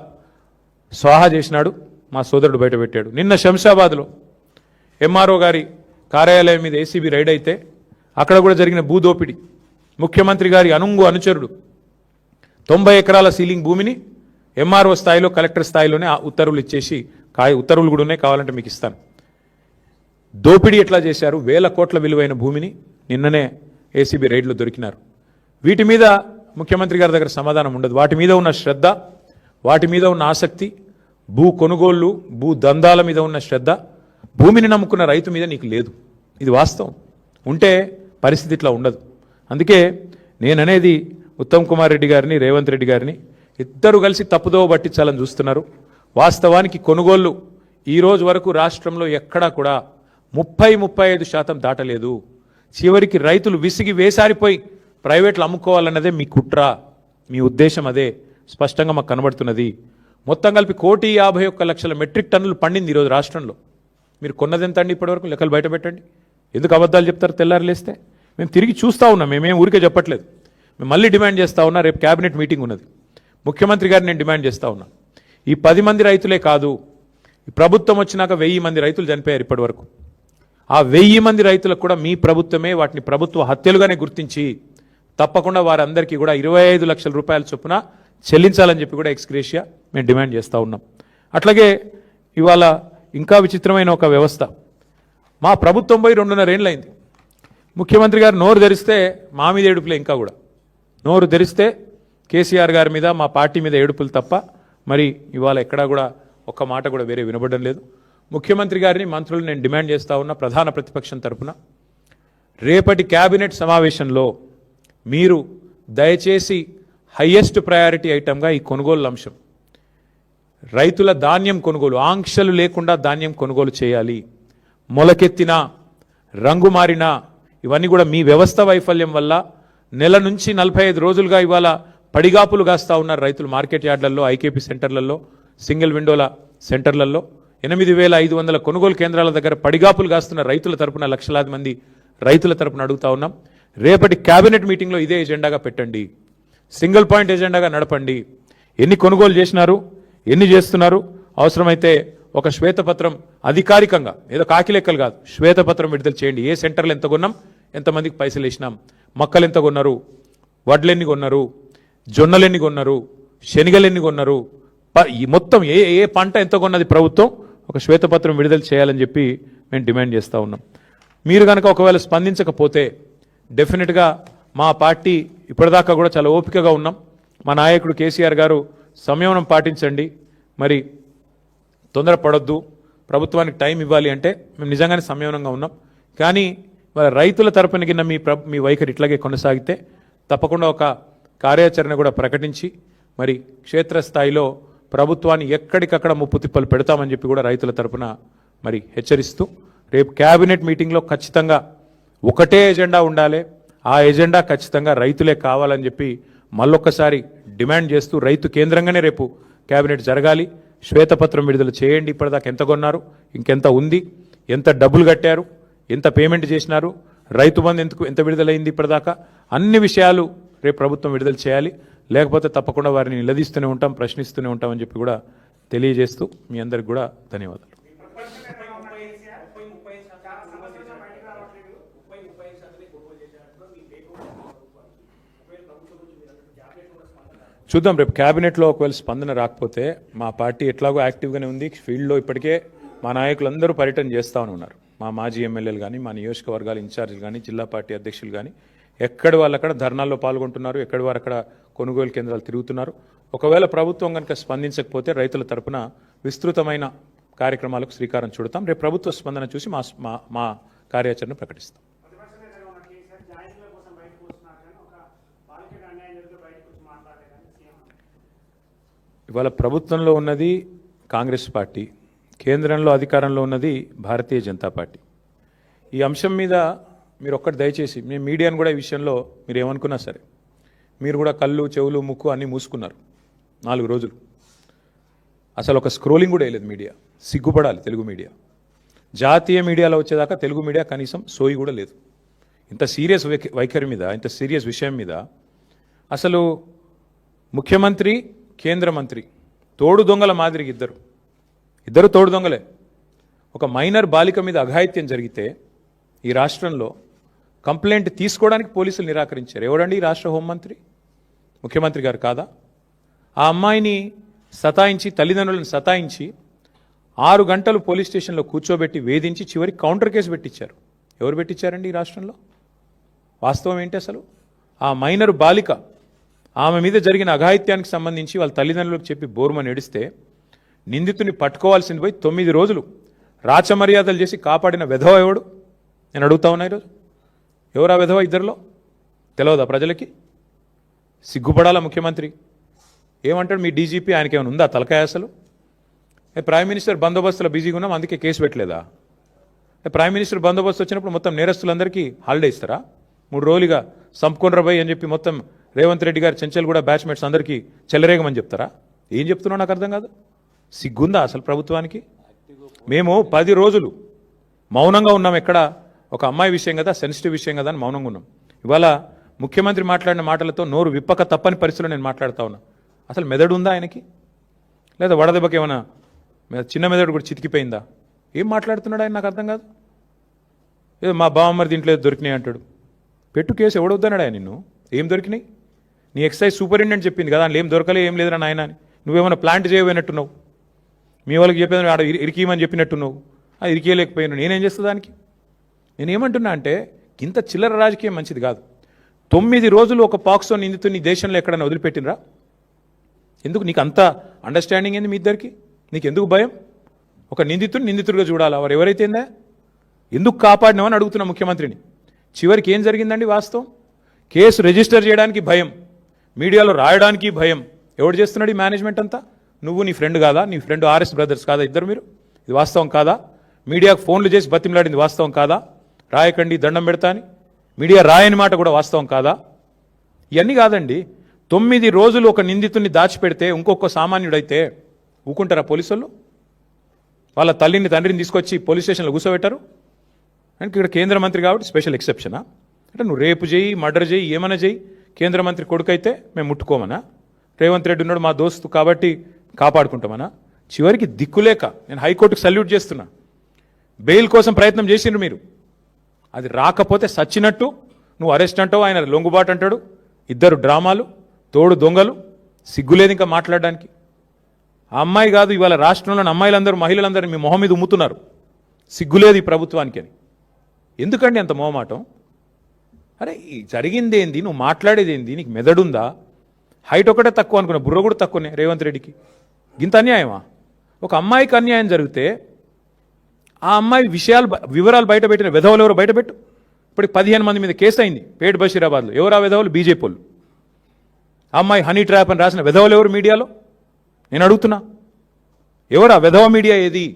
Speaker 1: స్వాహా చేసినాడు మా సోదరుడు బయటపెట్టాడు. నిన్న శంషాబాద్లో ఎంఆర్ఓ గారి కార్యాలయం మీద ఏసీబీ రైడ్ అయితే అక్కడ కూడా జరిగిన భూదోపిడి, ముఖ్యమంత్రి గారి అనుచరుడు 90 ఎకరాల సీలింగ్ భూమిని ఎంఆర్ఓ స్థాయిలో, కలెక్టర్ స్థాయిలోనే ఉత్తర్వులు ఇచ్చేసి, ఉత్తర్వులు కూడా ఉన్నాయి, కావాలంటే మీకు ఇస్తాను. దోపిడీ ఎట్లా చేశారు, 1000 కోట్ల విలువైన భూమిని నిన్ననే ఏసీబీ రైడ్లో దొరికినారు. వీటి మీద ముఖ్యమంత్రి గారి దగ్గర సమాధానం ఉండదు. వాటి మీద ఉన్న శ్రద్ధ, వాటి మీద ఉన్న ఆసక్తి, భూ కొనుగోళ్లు, భూ దందాల మీద ఉన్న శ్రద్ధ, భూమిని నమ్ముకున్న రైతు మీద నీకు లేదు. ఇది వాస్తవం. ఉంటే పరిస్థితి ఇట్లా ఉండదు. అందుకే నేననేది ఉత్తమ్ కుమార్ రెడ్డి గారిని, రేవంత్ రెడ్డి గారిని ఇద్దరు కలిసి తప్పుదోవ పట్టించాలని చూస్తున్నారు. వాస్తవానికి కొనుగోళ్లు ఈ రోజు వరకు రాష్ట్రంలో ఎక్కడా కూడా 30-35% దాటలేదు. చివరికి రైతులు విసిగి వేసారిపోయి ప్రైవేట్లు అమ్ముకోవాలన్నదే మీ కుట్ర, మీ ఉద్దేశం అదే స్పష్టంగా మాకు కనబడుతున్నది. మొత్తం కలిపి 1,51,00,000 మెట్రిక్ టన్నులు పండింది ఈరోజు రాష్ట్రంలో. మీరు కొన్నది ఎంత అండి ఇప్పటివరకు? లెక్కలు బయట పెట్టండి. ఎందుకు అబద్ధాలు చెప్తారు తెల్లారి లేస్తే? మేము తిరిగి చూస్తూ ఉన్నాం, మేమేం ఊరికే చెప్పట్లేదు. మేము మళ్ళీ డిమాండ్ చేస్తూ ఉన్నా, రేపు క్యాబినెట్ మీటింగ్ ఉన్నది, ముఖ్యమంత్రి గారిని నేను డిమాండ్ చేస్తూ ఉన్నా. ఈ 10 మంది రైతులే కాదు, ఈ ప్రభుత్వం వచ్చినాక 1000 మంది రైతులు చనిపోయారు ఇప్పటి వరకు. ఆ 1000 మంది రైతులకు కూడా మీ ప్రభుత్వమే వాటిని ప్రభుత్వ హత్యలుగానే గుర్తించి తప్పకుండా వారందరికీ కూడా 25 లక్షల రూపాయల చొప్పున చెల్లించాలని చెప్పి కూడా ఎక్స్గ్రేషియా మేము డిమాండ్ చేస్తూ ఉన్నాం. అట్లాగే ఇవాళ ఇంకా విచిత్రమైన ఒక వ్యవస్థ, మా ప్రభుత్వం పోయి 2.5 ఏళ్ళు అయింది. ముఖ్యమంత్రి గారు నోరు తెరిస్తే మా మీద ఏడుపులే, ఇంకా కూడా నోరు తెరిస్తే కేసీఆర్ గారి మీద, మా పార్టీ మీద ఏడుపులు తప్ప మరి ఇవాళ ఎక్కడా కూడా ఒక్క మాట కూడా వేరే వినబడడం లేదు. ముఖ్యమంత్రి గారిని, మంత్రులు నేను డిమాండ్ చేస్తూ ఉన్న ప్రధాన ప్రతిపక్షం తరఫున, రేపటి క్యాబినెట్ సమావేశంలో మీరు దయచేసి హయ్యెస్ట్ ప్రయారిటీ ఐటమ్గా ఈ కొనుగోలు అంశం, రైతుల ధాన్యం కొనుగోలు, ఆంక్షలు లేకుండా ధాన్యం కొనుగోలు చేయాలి. మొలకెత్తిన, రంగు మారిన ఇవన్నీ కూడా మీ వ్యవస్థ వైఫల్యం వల్ల నెల నుంచి 45 రోజులుగా ఇవాళ పడిగాపులు కాస్తూ ఉన్నారు రైతులు. మార్కెట్ యార్డ్లలో, ఐకేపీ సెంటర్లలో, సింగిల్ విండోల సెంటర్లలో 8,500 కొనుగోలు కేంద్రాల దగ్గర పడిగాపులు కాస్తున్న రైతుల తరపున, లక్షలాది మంది రైతుల తరపున అడుగుతా ఉన్నాం, రేపటి క్యాబినెట్ మీటింగ్లో ఇదే ఎజెండాగా పెట్టండి, సింగిల్ పాయింట్ ఎజెండాగా నడపండి. ఎన్ని కొనుగోలు చేసినారు, ఎన్ని చేస్తున్నారు, అవసరమైతే ఒక శ్వేతపత్రం అధికారికంగా, ఏదో కాకి లెక్కలు కాదు, శ్వేతపత్రం విడుదల చేయండి. ఏ సెంటర్లు ఎంత కొన్నాం, ఎంతమందికి పైసలు వేసినాం, మొక్కలు ఎంత కొన్నారు, వడ్లు ఎన్ని కొన్నారు, జొన్నలు ఎన్ని కొన్నారు, శనగలు ఎన్ని కొన్నారు, ఈ మొత్తం ఏ పంట ఎంత కొన్నది ప్రభుత్వం ఒక శ్వేతపత్రం విడుదల చేయాలని చెప్పి మేము డిమాండ్ చేస్తూ ఉన్నాం. మీరు కనుక ఒకవేళ స్పందించకపోతే డెఫినెట్గా మా పార్టీ ఇప్పటిదాకా కూడా చాలా ఓపికగా ఉన్నాం. మా నాయకుడు కేసీఆర్ గారు సంయమనం పాటించండి, మరి తొందరపడొద్దు, ప్రభుత్వానికి టైం ఇవ్వాలి అంటే మేము నిజంగానే సంయమనంగా ఉన్నాం. కానీ రైతుల తరపున కింద మీ వైఖరి ఇట్లాగే కొనసాగితే తప్పకుండా ఒక కార్యాచరణ కూడా ప్రకటించి మరి క్షేత్రస్థాయిలో ప్రభుత్వాన్ని ఎక్కడికక్కడ ముప్పు తిప్పలు పెడతామని చెప్పి కూడా రైతుల తరపున మరి హెచ్చరిస్తూ, రేపు క్యాబినెట్ మీటింగ్లో ఖచ్చితంగా ఒకటే ఎజెండా ఉండాలి, ఆ ఎజెండా ఖచ్చితంగా రైతులే కావాలని చెప్పి మళ్ళొక్కసారి డిమాండ్ చేస్తూ, రైతు కేంద్రంగానే రేపు క్యాబినెట్ జరగాలి. శ్వేతపత్రం విడుదల చేయండి, ఇప్పటిదాకా ఎంత కొన్నారు, ఇంకెంత ఉంది, ఎంత డబ్బులు కట్టారు, ఎంత పేమెంట్ చేసినారు, రైతు బంధు ఎంత విడుదలైంది ఇప్పటిదాకా, అన్ని విషయాలు రేపు ప్రభుత్వం విడుదల చేయాలి. లేకపోతే తప్పకుండా వారిని నిలదీస్తూనే ఉంటాం, ప్రశ్నిస్తూనే ఉంటామని చెప్పి కూడా తెలియజేస్తూ మీ అందరికి కూడా ధన్యవాదాలు. చూద్దాం రేపు క్యాబినెట్లో ఒకవేళ స్పందన రాకపోతే మా పార్టీ ఎట్లాగో యాక్టివ్గానే ఉంది. ఫీల్డ్లో ఇప్పటికే మా నాయకులందరూ పర్యటన చేస్తామని ఉన్నారు. మా మాజీ ఎమ్మెల్యేలు కానీ, మా నియోజకవర్గాల ఇన్ఛార్జీలు కానీ, జిల్లా పార్టీ అధ్యక్షులు కానీ ఎక్కడి వాళ్ళు అక్కడ ధర్నాల్లో పాల్గొంటున్నారు, ఎక్కడి వారు అక్కడ కొనుగోలు కేంద్రాలు తిరుగుతున్నారు. ఒకవేళ ప్రభుత్వం కనుక స్పందించకపోతే రైతుల తరపున విస్తృతమైన కార్యక్రమాలకు శ్రీకారం చుడతాం. రేపు ప్రభుత్వ స్పందన చూసి మా కార్యాచరణ ప్రకటిస్తాం. ఇవాళ ప్రభుత్వంలో ఉన్నది కాంగ్రెస్ పార్టీ, కేంద్రంలో అధికారంలో ఉన్నది భారతీయ జనతా పార్టీ. ఈ అంశం మీద మీరు ఒక్కటి దయచేసి, మేము మీడియాను కూడా ఈ విషయంలో మీరు ఏమనుకున్నా సరే, మీరు కూడా కళ్ళు చెవులు ముక్కు అన్నీ మూసుకున్నారు 4 రోజులు. అసలు ఒక స్క్రోలింగ్ కూడా వేయలేదు మీడియా. సిగ్గుపడాలి తెలుగు మీడియా. జాతీయ మీడియాలో వచ్చేదాకా తెలుగు మీడియా కనీసం సోయి కూడా లేదు. ఇంత సీరియస్ వైఖరి మీద, ఇంత సీరియస్ విషయం మీద అసలు ముఖ్యమంత్రి, కేంద్ర మంత్రి తోడు దొంగల మాదిరిగా ఇద్దరు తోడు దొంగలే. ఒక మైనర్ బాలిక మీద అఘాయిత్యం జరిగితే ఈ రాష్ట్రంలో కంప్లైంట్ తీసుకోవడానికి పోలీసులు నిరాకరించారు. ఎవడండి ఈ రాష్ట్ర హోంమంత్రి? ముఖ్యమంత్రి గారు కాదా? ఆ అమ్మాయిని సతాయించి, తల్లిదండ్రులను సతాయించి 6 గంటలు పోలీస్ స్టేషన్లో కూర్చోబెట్టి వేధించి చివరికి కౌంటర్ కేసు పెట్టించారు. ఎవరు పెట్టించారండి ఈ రాష్ట్రంలో? వాస్తవం ఏంటి అసలు? ఆ మైనర్ బాలిక, ఆమె మీద జరిగిన అఘాయిత్యానికి సంబంధించి వాళ్ళ తల్లిదండ్రులకు చెప్పి బోరుమని ఏడిస్తే నిందితుని పట్టుకోవాల్సింది పోయి 9 రోజులు రాచమర్యాదలు చేసి కాపాడిన వెధవ ఎవడు? నేను అడుగుతా ఉన్నా ఈరోజు. ఎవరా వెధవ? ఇద్దరిలో తెలియదా ప్రజలకి? సిగ్గుపడాలా ముఖ్యమంత్రి? ఏమంటాడు మీ డీజీపీ? ఆయనకి ఏమైనా ఉందా తలకాయ అసలు? ప్రైమ్ మినిస్టర్ బందోబస్తులో బిజీగా ఉన్నాం అందుకే కేసు పెట్టలేదా? ప్రైమ్ మినిస్టర్ బందోబస్తు వచ్చినప్పుడు మొత్తం నేరస్తులందరికీ హాలిడే ఇస్తారా? 3 రోజులుగా సంపుకొనరబోయ్ అని చెప్పి మొత్తం రేవంత్ రెడ్డి గారు చెంచల్ కూడా బ్యాచ్మేట్స్ అందరికీ చెలరేగమని చెప్తారా? ఏం చెప్తున్నా నాకు అర్థం కాదు. సిగ్గుందా అసలు ప్రభుత్వానికి? మేము 10 రోజులు మౌనంగా ఉన్నాం. ఎక్కడ ఒక అమ్మాయి విషయం కదా, సెన్సిటివ్ విషయం కదా అని మౌనంగా ఉన్నాం. ఇవాళ ముఖ్యమంత్రి మాట్లాడిన మాటలతో నోరు విప్పక తప్పని పరిస్థితుల్లో నేను మాట్లాడుతూ ఉన్నా. అసలు మెదడు ఉందా ఆయనకి? లేదా వడదెబ్బకి ఏమైనా చిన్న మెదడు కూడా చితికిపోయిందా? ఏం మాట్లాడుతున్నాడు ఆయన? నాకు అర్థం కాదు. ఏదో మా బావమ్మరి దీంట్లో దొరికినాయి అంటాడు. పెట్టు కేసు, ఎవడొద్దన్నాడు ఆయన నిన్ను? ఏం దొరికినాయి? నీ ఎక్సైజ్ సూపరింటెండెంట్ చెప్పింది కదా, అందులో ఏం దొరకలే, ఏం లేదురా నాయన అని. నువ్వేమైనా ప్లాంట్ చేయబోయినట్టున్నావు, మీ వాళ్ళకి చెప్పేది ఆడ ఇరికీయమని చెప్పినట్టున్నావు. అది ఇరికేయలేకపోయినా నేనేం చేస్తా దానికి? నేనేమంటున్నా అంటే ఇంత చిల్లర రాజకీయం మంచిది కాదు. 9 రోజులు ఒక పాక్సో నిందితుని దేశంలో ఎక్కడైనా వదిలిపెట్టినరా? ఎందుకు నీకు అంత అండర్స్టాండింగ్ ఏంది మీ ఇద్దరికి? నీకు ఎందుకు భయం? ఒక నిందితుడిగా చూడాలా? వారు ఎవరైతేందా ఎందుకు కాపాడినామని అడుగుతున్నా ముఖ్యమంత్రిని. చివరికి ఏం జరిగిందండి వాస్తవం? కేసు రిజిస్టర్ చేయడానికి భయం, మీడియాలో రాయడానికి భయం. ఎవడు చేస్తున్నాడు ఈ మేనేజ్మెంట్ అంతా? నువ్వు, నీ ఫ్రెండ్ కాదా? నీ ఫ్రెండ్ ఆర్ఎస్ బ్రదర్స్ కాదా ఇద్దరు మీరు? ఇది వాస్తవం కాదా? మీడియాకు ఫోన్లు చేసి బతిమలాడింది వాస్తవం కాదా? రాయకండి దండం పెడతా అని మీడియా రాయని మాట కూడా వాస్తవం కాదా? ఇవన్నీ కాదండి. 9 రోజులు ఒక నిందితుడిని దాచిపెడితే ఇంకొక సామాన్యుడైతే ఊకుంటారా పోలీసులు? వాళ్ళ తల్లిని తండ్రిని తీసుకొచ్చి పోలీస్ స్టేషన్లో కూర్చోబెట్టారు. అంటే ఇక్కడ కేంద్ర మంత్రి కాబట్టి స్పెషల్ ఎక్సెప్షనా? అంటే నువ్వు రేపు చేయి, మర్డర్ చేయి, ఏమైనా చేయి, కేంద్ర మంత్రి కొడుకైతే మేము ముట్టుకోమనా? రేవంత్ రెడ్డి ఉన్నాడు మా దోస్తు కాబట్టి కాపాడుకుంటామనా? చివరికి దిక్కులేక నేను హైకోర్టుకు సల్యూట్ చేస్తున్నా. బెయిల్ కోసం ప్రయత్నం చేసిండ్రు మీరు, అది రాకపోతే సచ్చినట్టు నువ్వు అరెస్ట్ అంటావు, ఆయన లొంగుబాటు అంటాడు. ఇద్దరు డ్రామాలు, తోడు దొంగలు. సిగ్గులేదు ఇంకా మాట్లాడడానికి. ఆ అమ్మాయి కాదు, ఇవాళ రాష్ట్రంలోని అమ్మాయిలందరూ, మహిళలందరూ మీ మొహం మీద ఉమ్ముతున్నారు. సిగ్గులేదు ఈ ప్రభుత్వానికి అని. ఎందుకండి అంత మొహమాటం? అరే జరిగింది ఏంది? నువ్వు మాట్లాడేది ఏంది? నీకు మెదడుందా? హైట్ ఒకటే తక్కువ అనుకున్నా, బుర్ర కూడా తక్కువనే రేవంత్ రెడ్డికి. ఇంత అన్యాయమా? ఒక అమ్మాయికి అన్యాయం జరిగితే ఆ అమ్మాయి వివరాలు బయటపెట్టిన విధవలు ఎవరు బయటపెట్టు. ఇప్పుడు 15 మంది మీద కేసు అయింది పేట్ బషీరాబాద్లో. ఎవరా విధవలు? బీజేపీ వాళ్ళు. అమ్మాయి హనీ ట్రాప్ అని రాసిన విధవలు ఎవరు మీడియాలో? నేను అడుగుతున్నా, ఎవరా విధవ మీడియా? ఏది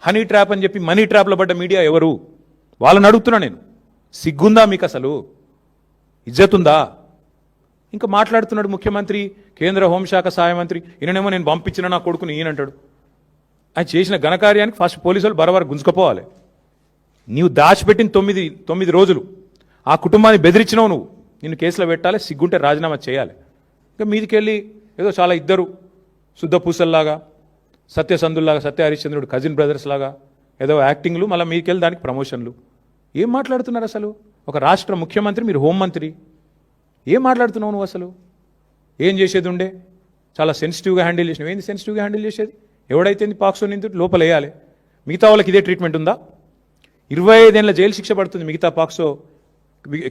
Speaker 1: హనీ ట్రాప్ అని చెప్పి మనీ ట్రాప్లో పడ్డ మీడియా ఎవరు? వాళ్ళని అడుగుతున్నా నేను. సిగ్గుందా మీకు అసలు? ఇజ్జతుందా? ఇంకా మాట్లాడుతున్నాడు ముఖ్యమంత్రి, కేంద్ర హోంశాఖ సహాయ మంత్రి. ఈయననేమో నేను పంపించిన నా కొడుకుని ఈయనంటాడు. ఆయన చేసిన ఘనకార్యానికి ఫస్ట్ పోలీసులు బరబర గుంజుకపోవాలి. నీవు దాచిపెట్టిన 9 రోజులు ఆ కుటుంబాన్ని బెదిరించినావు నువ్వు. నిన్ను కేసులో పెట్టాలి, సిగ్గుంటే రాజీనామా చేయాలి. ఇంకా మీదికెళ్ళి ఏదో చాలా ఇద్దరు శుద్ధ పూసల్లాగా, సత్యసంధుల్లాగా, సత్య హరిశ్చంద్రుడు కజిన్ బ్రదర్స్ లాగా ఏదో యాక్టింగ్లు, మళ్ళీ మీదికెళ్ళి దానికి ప్రమోషన్లు. ఏం మాట్లాడుతున్నారు అసలు? ఒక రాష్ట్ర ముఖ్యమంత్రి, మీరు హోంమంత్రి. ఏం మాట్లాడుతున్నావు నువ్వు అసలు? ఏం చేసేది ఉండే? చాలా సెన్సిటివ్గా హ్యాండిల్ చేసినావు. ఏంది సెన్సిటివ్గా హ్యాండిల్ చేసేది? ఎవడైతే పాక్సో నిందితుడు లోపల వేయాలి. మిగతా వాళ్ళకి ఇదే ట్రీట్మెంట్ ఉందా? 25 ఏళ్ళ జైలు శిక్ష పడుతుంది మిగతా పాక్సో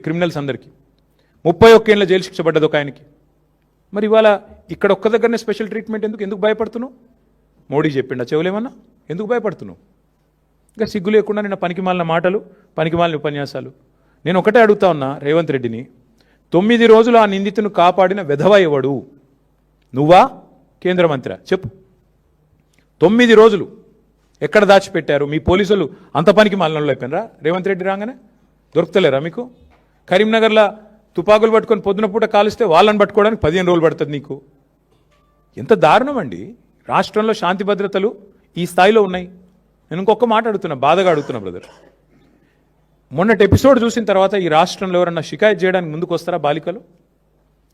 Speaker 1: క్రిమినల్స్ అందరికీ. 31 ఏళ్ళ జైలు శిక్ష పడ్డది ఒక ఆయనకి. మరి ఇవాళ ఇక్కడ ఒక్క దగ్గరనే స్పెషల్ ట్రీట్మెంట్ ఎందుకు భయపడుతున్నావు? మోడీ చెప్పిండా చెవులేమన్నా? ఎందుకు భయపడుతున్నావు? ఇంకా సిగ్గు లేకుండా నిన్న పనికిమాలిన మాటలు, పనికిమాలిన ఉపన్యాసాలు. నేను ఒకటే అడుగుతా ఉన్నా రేవంత్ రెడ్డిని, 9 రోజులు ఆ నిందితును కాపాడిన వెధవ ఎవడు? నువ్వా కేంద్ర మంత్రి? చెప్పు. 9 రోజులు ఎక్కడ దాచిపెట్టారు? మీ పోలీసులు అంత పనికి మాలినలో అయిపోయినరా? రేవంత్ రెడ్డి రాగానే దొరుకుతలేరా మీకు? కరీంనగర్లో తుపాకులు పట్టుకొని పొద్దున పూట కాలిస్తే వాళ్ళని పట్టుకోవడానికి 15 రోజులు పడుతుంది నీకు. ఎంత దారుణం అండి. రాష్ట్రంలో శాంతి భద్రతలు ఈ స్థాయిలో ఉన్నాయి. నేను ఇంకొక మాట అడుగుతున్నా, బాధగా అడుగుతున్నా బ్రదర్. మొన్నటి ఎపిసోడ్ చూసిన తర్వాత ఈ రాష్ట్రంలో ఎవరన్నా షికాయత్ చేయడానికి ముందుకు వస్తారా బాలికలు?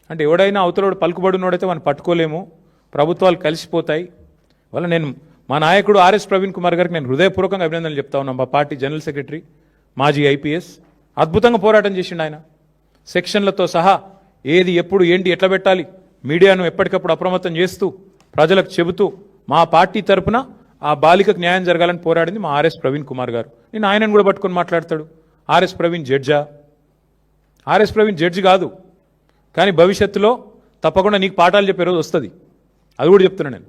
Speaker 1: అంటే ఎవడైనా అవతలోడు పలుకుబడినోడైతే మనం పట్టుకోలేము, ప్రభుత్వాలు కలిసిపోతాయి. వల్ల నేను మా నాయకుడు ఆర్ఎస్ ప్రవీణ్ కుమార్ గారికి నేను హృదయపూర్వకంగా అభినందనలు చెప్తా ఉన్నాను. మా పార్టీ జనరల్ సెక్రటరీ, మాజీ ఐపీఎస్, అద్భుతంగా పోరాటం చేసిండు ఆయన. సెక్షన్లతో సహా ఏది ఎప్పుడు ఏంటి ఎట్లా పెట్టాలి మీడియాను ఎప్పటికప్పుడు అప్రమత్తం చేస్తూ ప్రజలకు చెబుతూ మా పార్టీ తరపున ఆ బాలికకు న్యాయం జరగాలని పోరాడింది మా ఆర్ఎస్ ప్రవీణ్ కుమార్ గారు. నేను ఆయనను కూడా పట్టుకొని మాట్లాడతాడు. ఆర్ఎస్ ప్రవీణ్ జడ్జా? ఆర్ఎస్ ప్రవీణ్ జడ్జి కాదు, కానీ భవిష్యత్తులో తప్పకుండా నీకు పాఠాలు చెప్పే రోజు వస్తుంది. అది కూడా చెప్తున్నా నేను.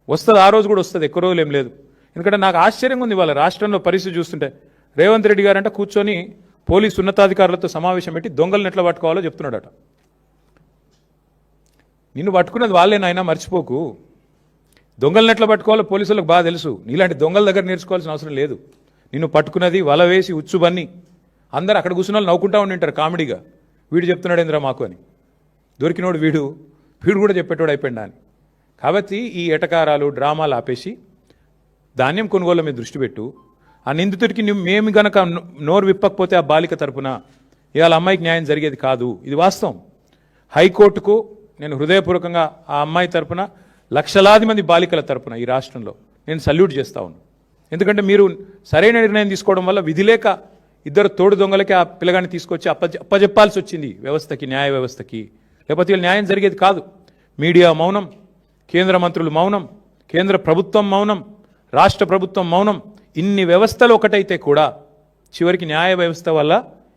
Speaker 1: వస్తుంది, ఆ రోజు కూడా వస్తుంది, ఎక్కువ రోజులు ఏం లేదు. ఎందుకంటే నాకు ఆశ్చర్యంగా ఉంది వాళ్ళ రాష్ట్రంలో పరిస్థితి చూస్తుంటే. రేవంత్ రెడ్డి గారు అంటే కూర్చొని పోలీసు ఉన్నతాధికారులతో సమావేశం పెట్టి దొంగలను ఎట్లా పట్టుకోవాలో చెప్తున్నాడట. నిన్ను పట్టుకున్నది వాళ్ళేనాయనా, మర్చిపోకు. దొంగలను ఎట్లా పట్టుకోవాలో పోలీసులకు బాగా తెలుసు. నీలాంటి దొంగల దగ్గర నేర్చుకోవాల్సిన అవసరం లేదు. నిన్ను పట్టుకున్నది వల వేసి ఉచ్చుబన్ని అందరు అక్కడ కూర్చున్న వాళ్ళు నవ్వుకుంటా ఉండింటారు కామెడీగా, వీడు చెప్తున్నాడు ఏంద్రా మాకు అని. దొరికినోడు వీడు కూడా చెప్పేటోడు అయిపోయిందా అని. కాబట్టి ఈ ఎటకారాలు డ్రామాలు ఆపేసి ధాన్యం కొనుగోలు మీద దృష్టి పెట్టు. ఆ నిందితుడికి మేము గనక నోరు విప్పకపోతే ఆ బాలిక తరపున ఇవాళ అమ్మాయికి న్యాయం జరిగేది కాదు. ఇది వాస్తవం. హైకోర్టుకు నేను హృదయపూర్వకంగా ఆ అమ్మాయి తరపున, లక్షలాది మంది బాలికల తరపున ఈ రాష్ట్రంలో నేను సల్యూట్ చేస్తా ఉన్నాను. ఎందుకంటే మీరు సరైన నిర్ణయం తీసుకోవడం వల్ల విధి లేక ఇద్దరు తోడు దొంగలకి ఆ పిల్లగాన్ని తీసుకొచ్చి అప్పజెప్పాల్సి వచ్చింది వ్యవస్థకి, న్యాయ వ్యవస్థకి. లేకపోతే వీళ్ళు న్యాయం జరిగేది కాదు. మీడియా మౌనం, కేంద్ర మంత్రులు మౌనం, కేంద్ర ప్రభుత్వం మౌనం, రాష్ట్ర ప్రభుత్వం మౌనం. ఇన్ని వ్యవస్థలు ఒకటైతే కూడా చివరికి న్యాయ వ్యవస్థ వల్ల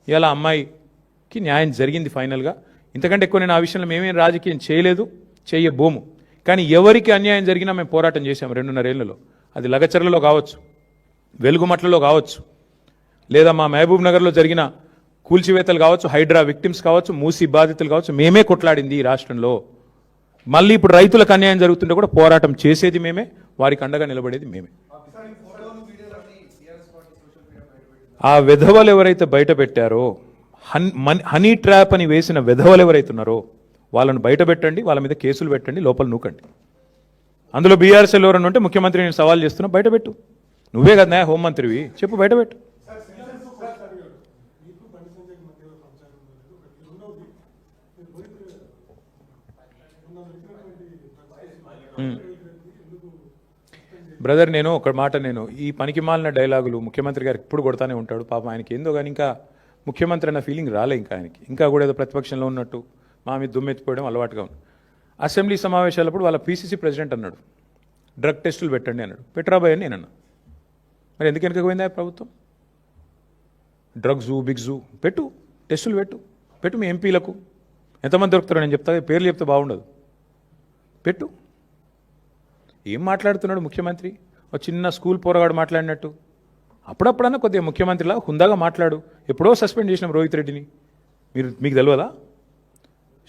Speaker 1: ఇలా అమ్మాయికి న్యాయం జరిగింది ఫైనల్గా. ఇంతకంటే ఎక్కువ నేను ఆ విషయంలో మేమేం రాజకీయం చేయలేదు, చేయబోము. కానీ ఎవరికి అన్యాయం జరిగినా మేము పోరాటం చేశాము 2.5 ఏళ్లలో. అది లగచర్లలో కావచ్చు, వెలుగుమట్లలో కావచ్చు, లేదా మా మహబూబ్ నగర్లో జరిగిన కూల్చివేతలు కావచ్చు, హైడ్రా విక్టిమ్స్ కావచ్చు, మూసీ బాధితులు కావచ్చు. మేమే కొట్లాడింది ఈ రాష్ట్రంలో. మళ్ళీ ఇప్పుడు రైతులకు అన్యాయం జరుగుతుంటే కూడా పోరాటం చేసేది మేమే, వారికి అండగా నిలబడేది మేమే. ఆ విధవలు ఎవరైతే బయట పెట్టారో, హనీ ట్రాప్ అని వేసిన విధవలు ఎవరైతే ఉన్నారో వాళ్ళని బయట పెట్టండి, వాళ్ళ మీద కేసులు పెట్టండి, లోపల నూకండి. అందులో బీఆర్ఎస్ఎల్ ఎవరన్నా ఉంటే ముఖ్యమంత్రి నేను సవాల్ చేస్తున్నా, బయటపెట్టు. నువ్వే కదా హోంమంత్రివి, చెప్పు, బయటపెట్టు. బ్రదర్, నేను ఒక మాట, నేను ఈ పనికిమాలిన డైలాగులు ముఖ్యమంత్రి గారికి ఎప్పుడు కొడతానే ఉంటాడు. పాపం ఆయనకి ఏందో కానీ ఇంకా ముఖ్యమంత్రి అన్న ఫీలింగ్ రాలే ఇంకా ఆయనకి. ఇంకా కూడా ఏదో ప్రతిపక్షంలో ఉన్నట్టు మా మీద దుమ్మెత్తిపోయడం అలవాటుగా ఉంది. అసెంబ్లీ సమావేశాలప్పుడు వాళ్ళ పీసీసీ ప్రెసిడెంట్ అన్నాడు, డ్రగ్ టెస్టులు పెట్టండి అన్నాడు. పెట్టరాబోయ్ అని నేనన్నా. మరి ఎందుకు వెనకపోయిందా ప్రభుత్వం? డ్రగ్స్ బిగ్జు పెట్టు, టెస్టులు పెట్టు మీ ఎంపీలకు. ఎంతమంది దొరుకుతారో నేను చెప్తా, పేర్లు చెప్తే బాగుండదు. పెట్టు. ఏం మాట్లాడుతున్నాడు ముఖ్యమంత్రి? ఒక చిన్న స్కూల్ పోరగాడు మాట్లాడినట్టు. అప్పుడప్పుడన్నా కొద్దిగా ముఖ్యమంత్రిలా హుందాగా మాట్లాడు. ఎప్పుడో సస్పెండ్ చేసినాం రోహిత్ రెడ్డిని, మీకు తెలియదా?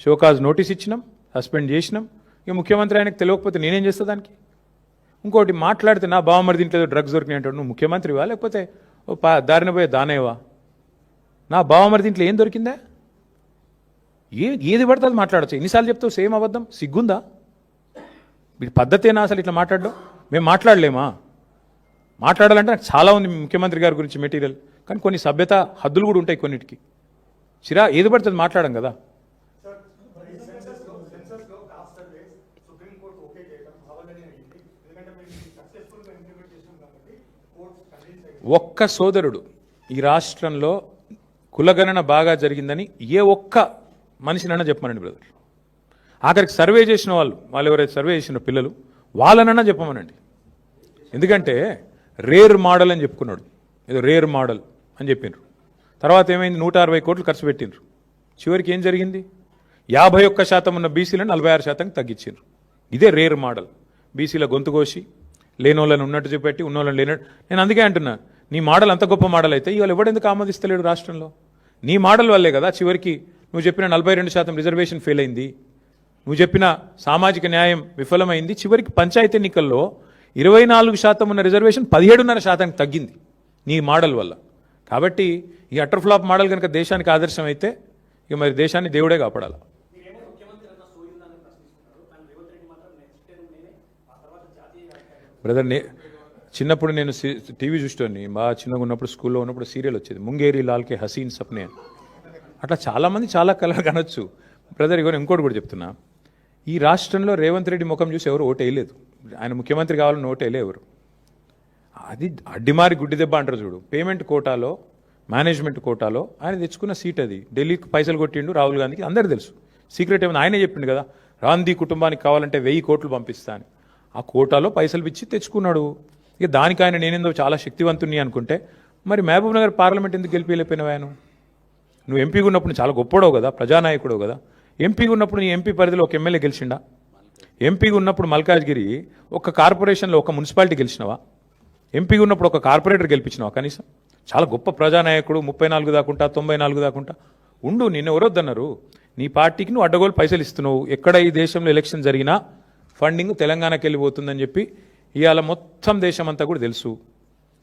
Speaker 1: షోకాజ్ నోటీస్ ఇచ్చినాం, సస్పెండ్ చేసినాం. ఇక ముఖ్యమంత్రి ఆయనకు తెలియకపోతే నేనేం చేస్తా దానికి? ఇంకోటి మాట్లాడితే నా బావమరి దీంట్లో డ్రగ్స్ దొరికినాయి అంటాడు. నువ్వు ముఖ్యమంత్రివా లేకపోతే దారిన పోయే దానేవా? నా బావమరి దీంట్లో ఏం దొరికిందా? ఏది పడితే అది మాట్లాడచ్చు. ఎన్నిసార్లు చెప్తావు సేమ్ అబద్ధం? సిగ్గుందా? వీడి పద్ధతేనా అసలు ఇట్లా మాట్లాడడం? మేము మాట్లాడలేమా? మాట్లాడాలంటే నాకు చాలా ఉంది ముఖ్యమంత్రి గారి గురించి మెటీరియల్, కానీ కొన్ని సభ్యత హద్దులు కూడా ఉంటాయి కొన్నిటికి. ఏది పడుతుంది మాట్లాడడం కదా. ఒక్క సోదరుడు ఈ రాష్ట్రంలో కులగణన బాగా జరిగిందని ఏ ఒక్క మనిషినైనా చెప్పమనండి బ్రదర్. ఆఖరికి సర్వే చేసిన వాళ్ళు ఎవరైతే సర్వే చేసిన పిల్లలు వాళ్ళనన్నా చెప్పమనండి. ఎందుకంటే రేర్ మోడల్ అని చెప్పుకున్నాడు, ఏదో రేర్ మోడల్ అని చెప్పిండ్రు. తర్వాత ఏమైంది, 160 కోట్లు ఖర్చు పెట్టిండ్రు. చివరికి ఏం జరిగింది, 51% ఉన్న బీసీలను 46% తగ్గించిండ్రు. ఇదే రేర్ మోడల్. బీసీల గొంతు కోసి లేనోళ్ళని ఉన్నట్టు చూపెట్టి ఉన్నోళ్ళని లేనట్టు. నేను అందుకే అంటున్నా, నీ మోడల్ అంత గొప్ప మోడల్ అయితే ఇవాళ ఎవడెందుకు ఆమోదిస్తలేడు రాష్ట్రంలో? నీ మోడల్ వల్లే కదా చివరికి నువ్వు చెప్పిన 42% రిజర్వేషన్ ఫెయిల్ అయింది, నువ్వు చెప్పిన సామాజిక న్యాయం విఫలమైంది. చివరికి పంచాయతీ ఎన్నికల్లో 24% ఉన్న రిజర్వేషన్ 17.5% తగ్గింది నీ మోడల్ వల్ల. కాబట్టి ఈ అటర్ ఫ్లాప్ మోడల్ కనుక దేశానికి ఆదర్శం అయితే ఇక మరి దేశాన్ని దేవుడే కాపాడాలి. బ్రదర్, చిన్నప్పుడు నేను టీవీ చూస్తాను, బాగా చిన్నగా ఉన్నప్పుడు స్కూల్లో ఉన్నప్పుడు సీరియల్ వచ్చేది, ముంగేరి లాల్కే హసీన్ సప్నే అని. అట్లా చాలామంది చాలా కలర్ కనొచ్చు. బ్రదర్ ఇగో ఇంకోటి కూడా చెప్తున్నా, ఈ రాష్ట్రంలో రేవంత్ రెడ్డి ముఖం చూసి ఎవరు ఓటు వేయలేదు. ఆయన ముఖ్యమంత్రి కావాలని ఓటు వేయలే ఎవరు. అది అడ్డిమారి గుడ్డి దెబ్బ అంటారు చూడు. పేమెంట్ కోటాలో, మేనేజ్మెంట్ కోటాలో ఆయన తెచ్చుకున్న సీట్ అది. ఢిల్లీకి పైసలు కొట్టిండు రాహుల్ గాంధీకి, అందరు తెలుసు. సీక్రెట్ ఏమైనా ఆయనే చెప్పిండు కదా, గాంధీ కుటుంబానికి కావాలంటే 1000 కోట్లు పంపిస్తా అని. ఆ కోటాలో పైసలు ఇచ్చి తెచ్చుకున్నాడు. ఇక దానికి ఆయన నేనేందో చాలా శక్తివంతుని అనుకుంటే మరి మహబూబ్ నగర్ పార్లమెంట్ ఎందుకు గెలిపిలేకపోయినవాను? నువ్వు ఎంపీగా ఉన్నప్పుడు చాలా గొప్పడవు కదా, ప్రజానాయకుడు కదా. ఎంపీగా ఉన్నప్పుడు నీ ఎంపీ పరిధిలో ఒక ఎమ్మెల్యే గెలిచిండా? ఎంపీగా ఉన్నప్పుడు మల్కాజ్గిరి ఒక కార్పొరేషన్లో ఒక మున్సిపాలిటీ గెలిచినవా? ఎంపీగా ఉన్నప్పుడు ఒక కార్పొరేటర్ గెలిపించినవా కనీసం? చాలా గొప్ప ప్రజానాయకుడు, 34 దాకుంటా 94 దాకుంటా ఉండు. నిన్ను ఎవరొద్దన్నారు? నీ పార్టీకి నువ్వు అడ్డగోలు పైసలు ఇస్తున్నావు. ఎక్కడ ఈ దేశంలో ఎలక్షన్ జరిగినా ఫండింగ్ తెలంగాణకి వెళ్ళిపోతుందని చెప్పి ఇవాళ మొత్తం దేశం అంతా కూడా తెలుసు.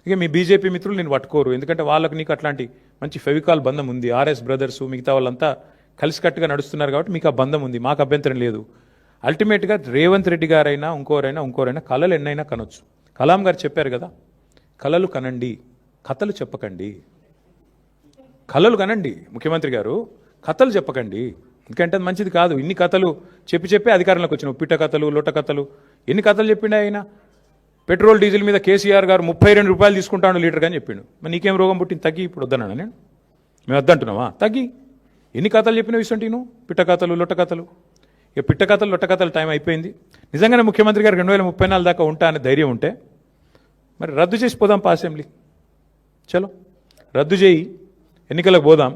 Speaker 1: ఇక మీ బీజేపీ మిత్రులు నేను పట్టుకోరు, ఎందుకంటే వాళ్ళకు నీకు అట్లాంటి మంచి ఫెవికాల్ బంధం ఉంది. ఆర్ఎస్ బ్రదర్స్ మిగతా వాళ్ళంతా కలిసికట్టుగా నడుస్తున్నారు కాబట్టి మీకు ఆ బంధం ఉంది, మాకు అభ్యంతరం లేదు. అల్టిమేట్గా రేవంత్ రెడ్డి గారైనా ఇంకోరైనా కళలు ఎన్నైనా కనొచ్చు. కలాం గారు చెప్పారు కదా, కళలు కనండి, కథలు చెప్పకండి. కళలు కనండి ముఖ్యమంత్రి గారు, కథలు చెప్పకండి. ఎందుకంటే అది మంచిది కాదు. ఇన్ని కథలు చెప్పి అధికారంలోకి వచ్చినావు. పిట్ట కథలు, లొట్ట కథలు, ఎన్ని కథలు చెప్పిండే ఆయన. పెట్రోల్ డీజిల్ మీద కేసీఆర్ గారు 32 రూపాయలు తీసుకుంటాను లీటర్ అని చెప్పిండు. మరి నీకేం రోగం పుట్టింది? తగ్గి. ఇప్పుడు వద్దన్నా నేను, మేము వద్దంటున్నావా? తగ్గి. ఎన్ని కథలు చెప్పినావు ఇసంటి నువ్వు, పిట్ట కథలు, లొట్ట కథలు. ఇక పిట్ట కథలు, లొట్ట కథలు టైం అయిపోయింది. నిజంగానే ముఖ్యమంత్రి గారు 2034 దాకా ఉంటా అనే ధైర్యం ఉంటే మరి రద్దు చేసి పోదాం అసెంబ్లీ. చలో రద్దు చేయి, ఎన్నికలకు పోదాం,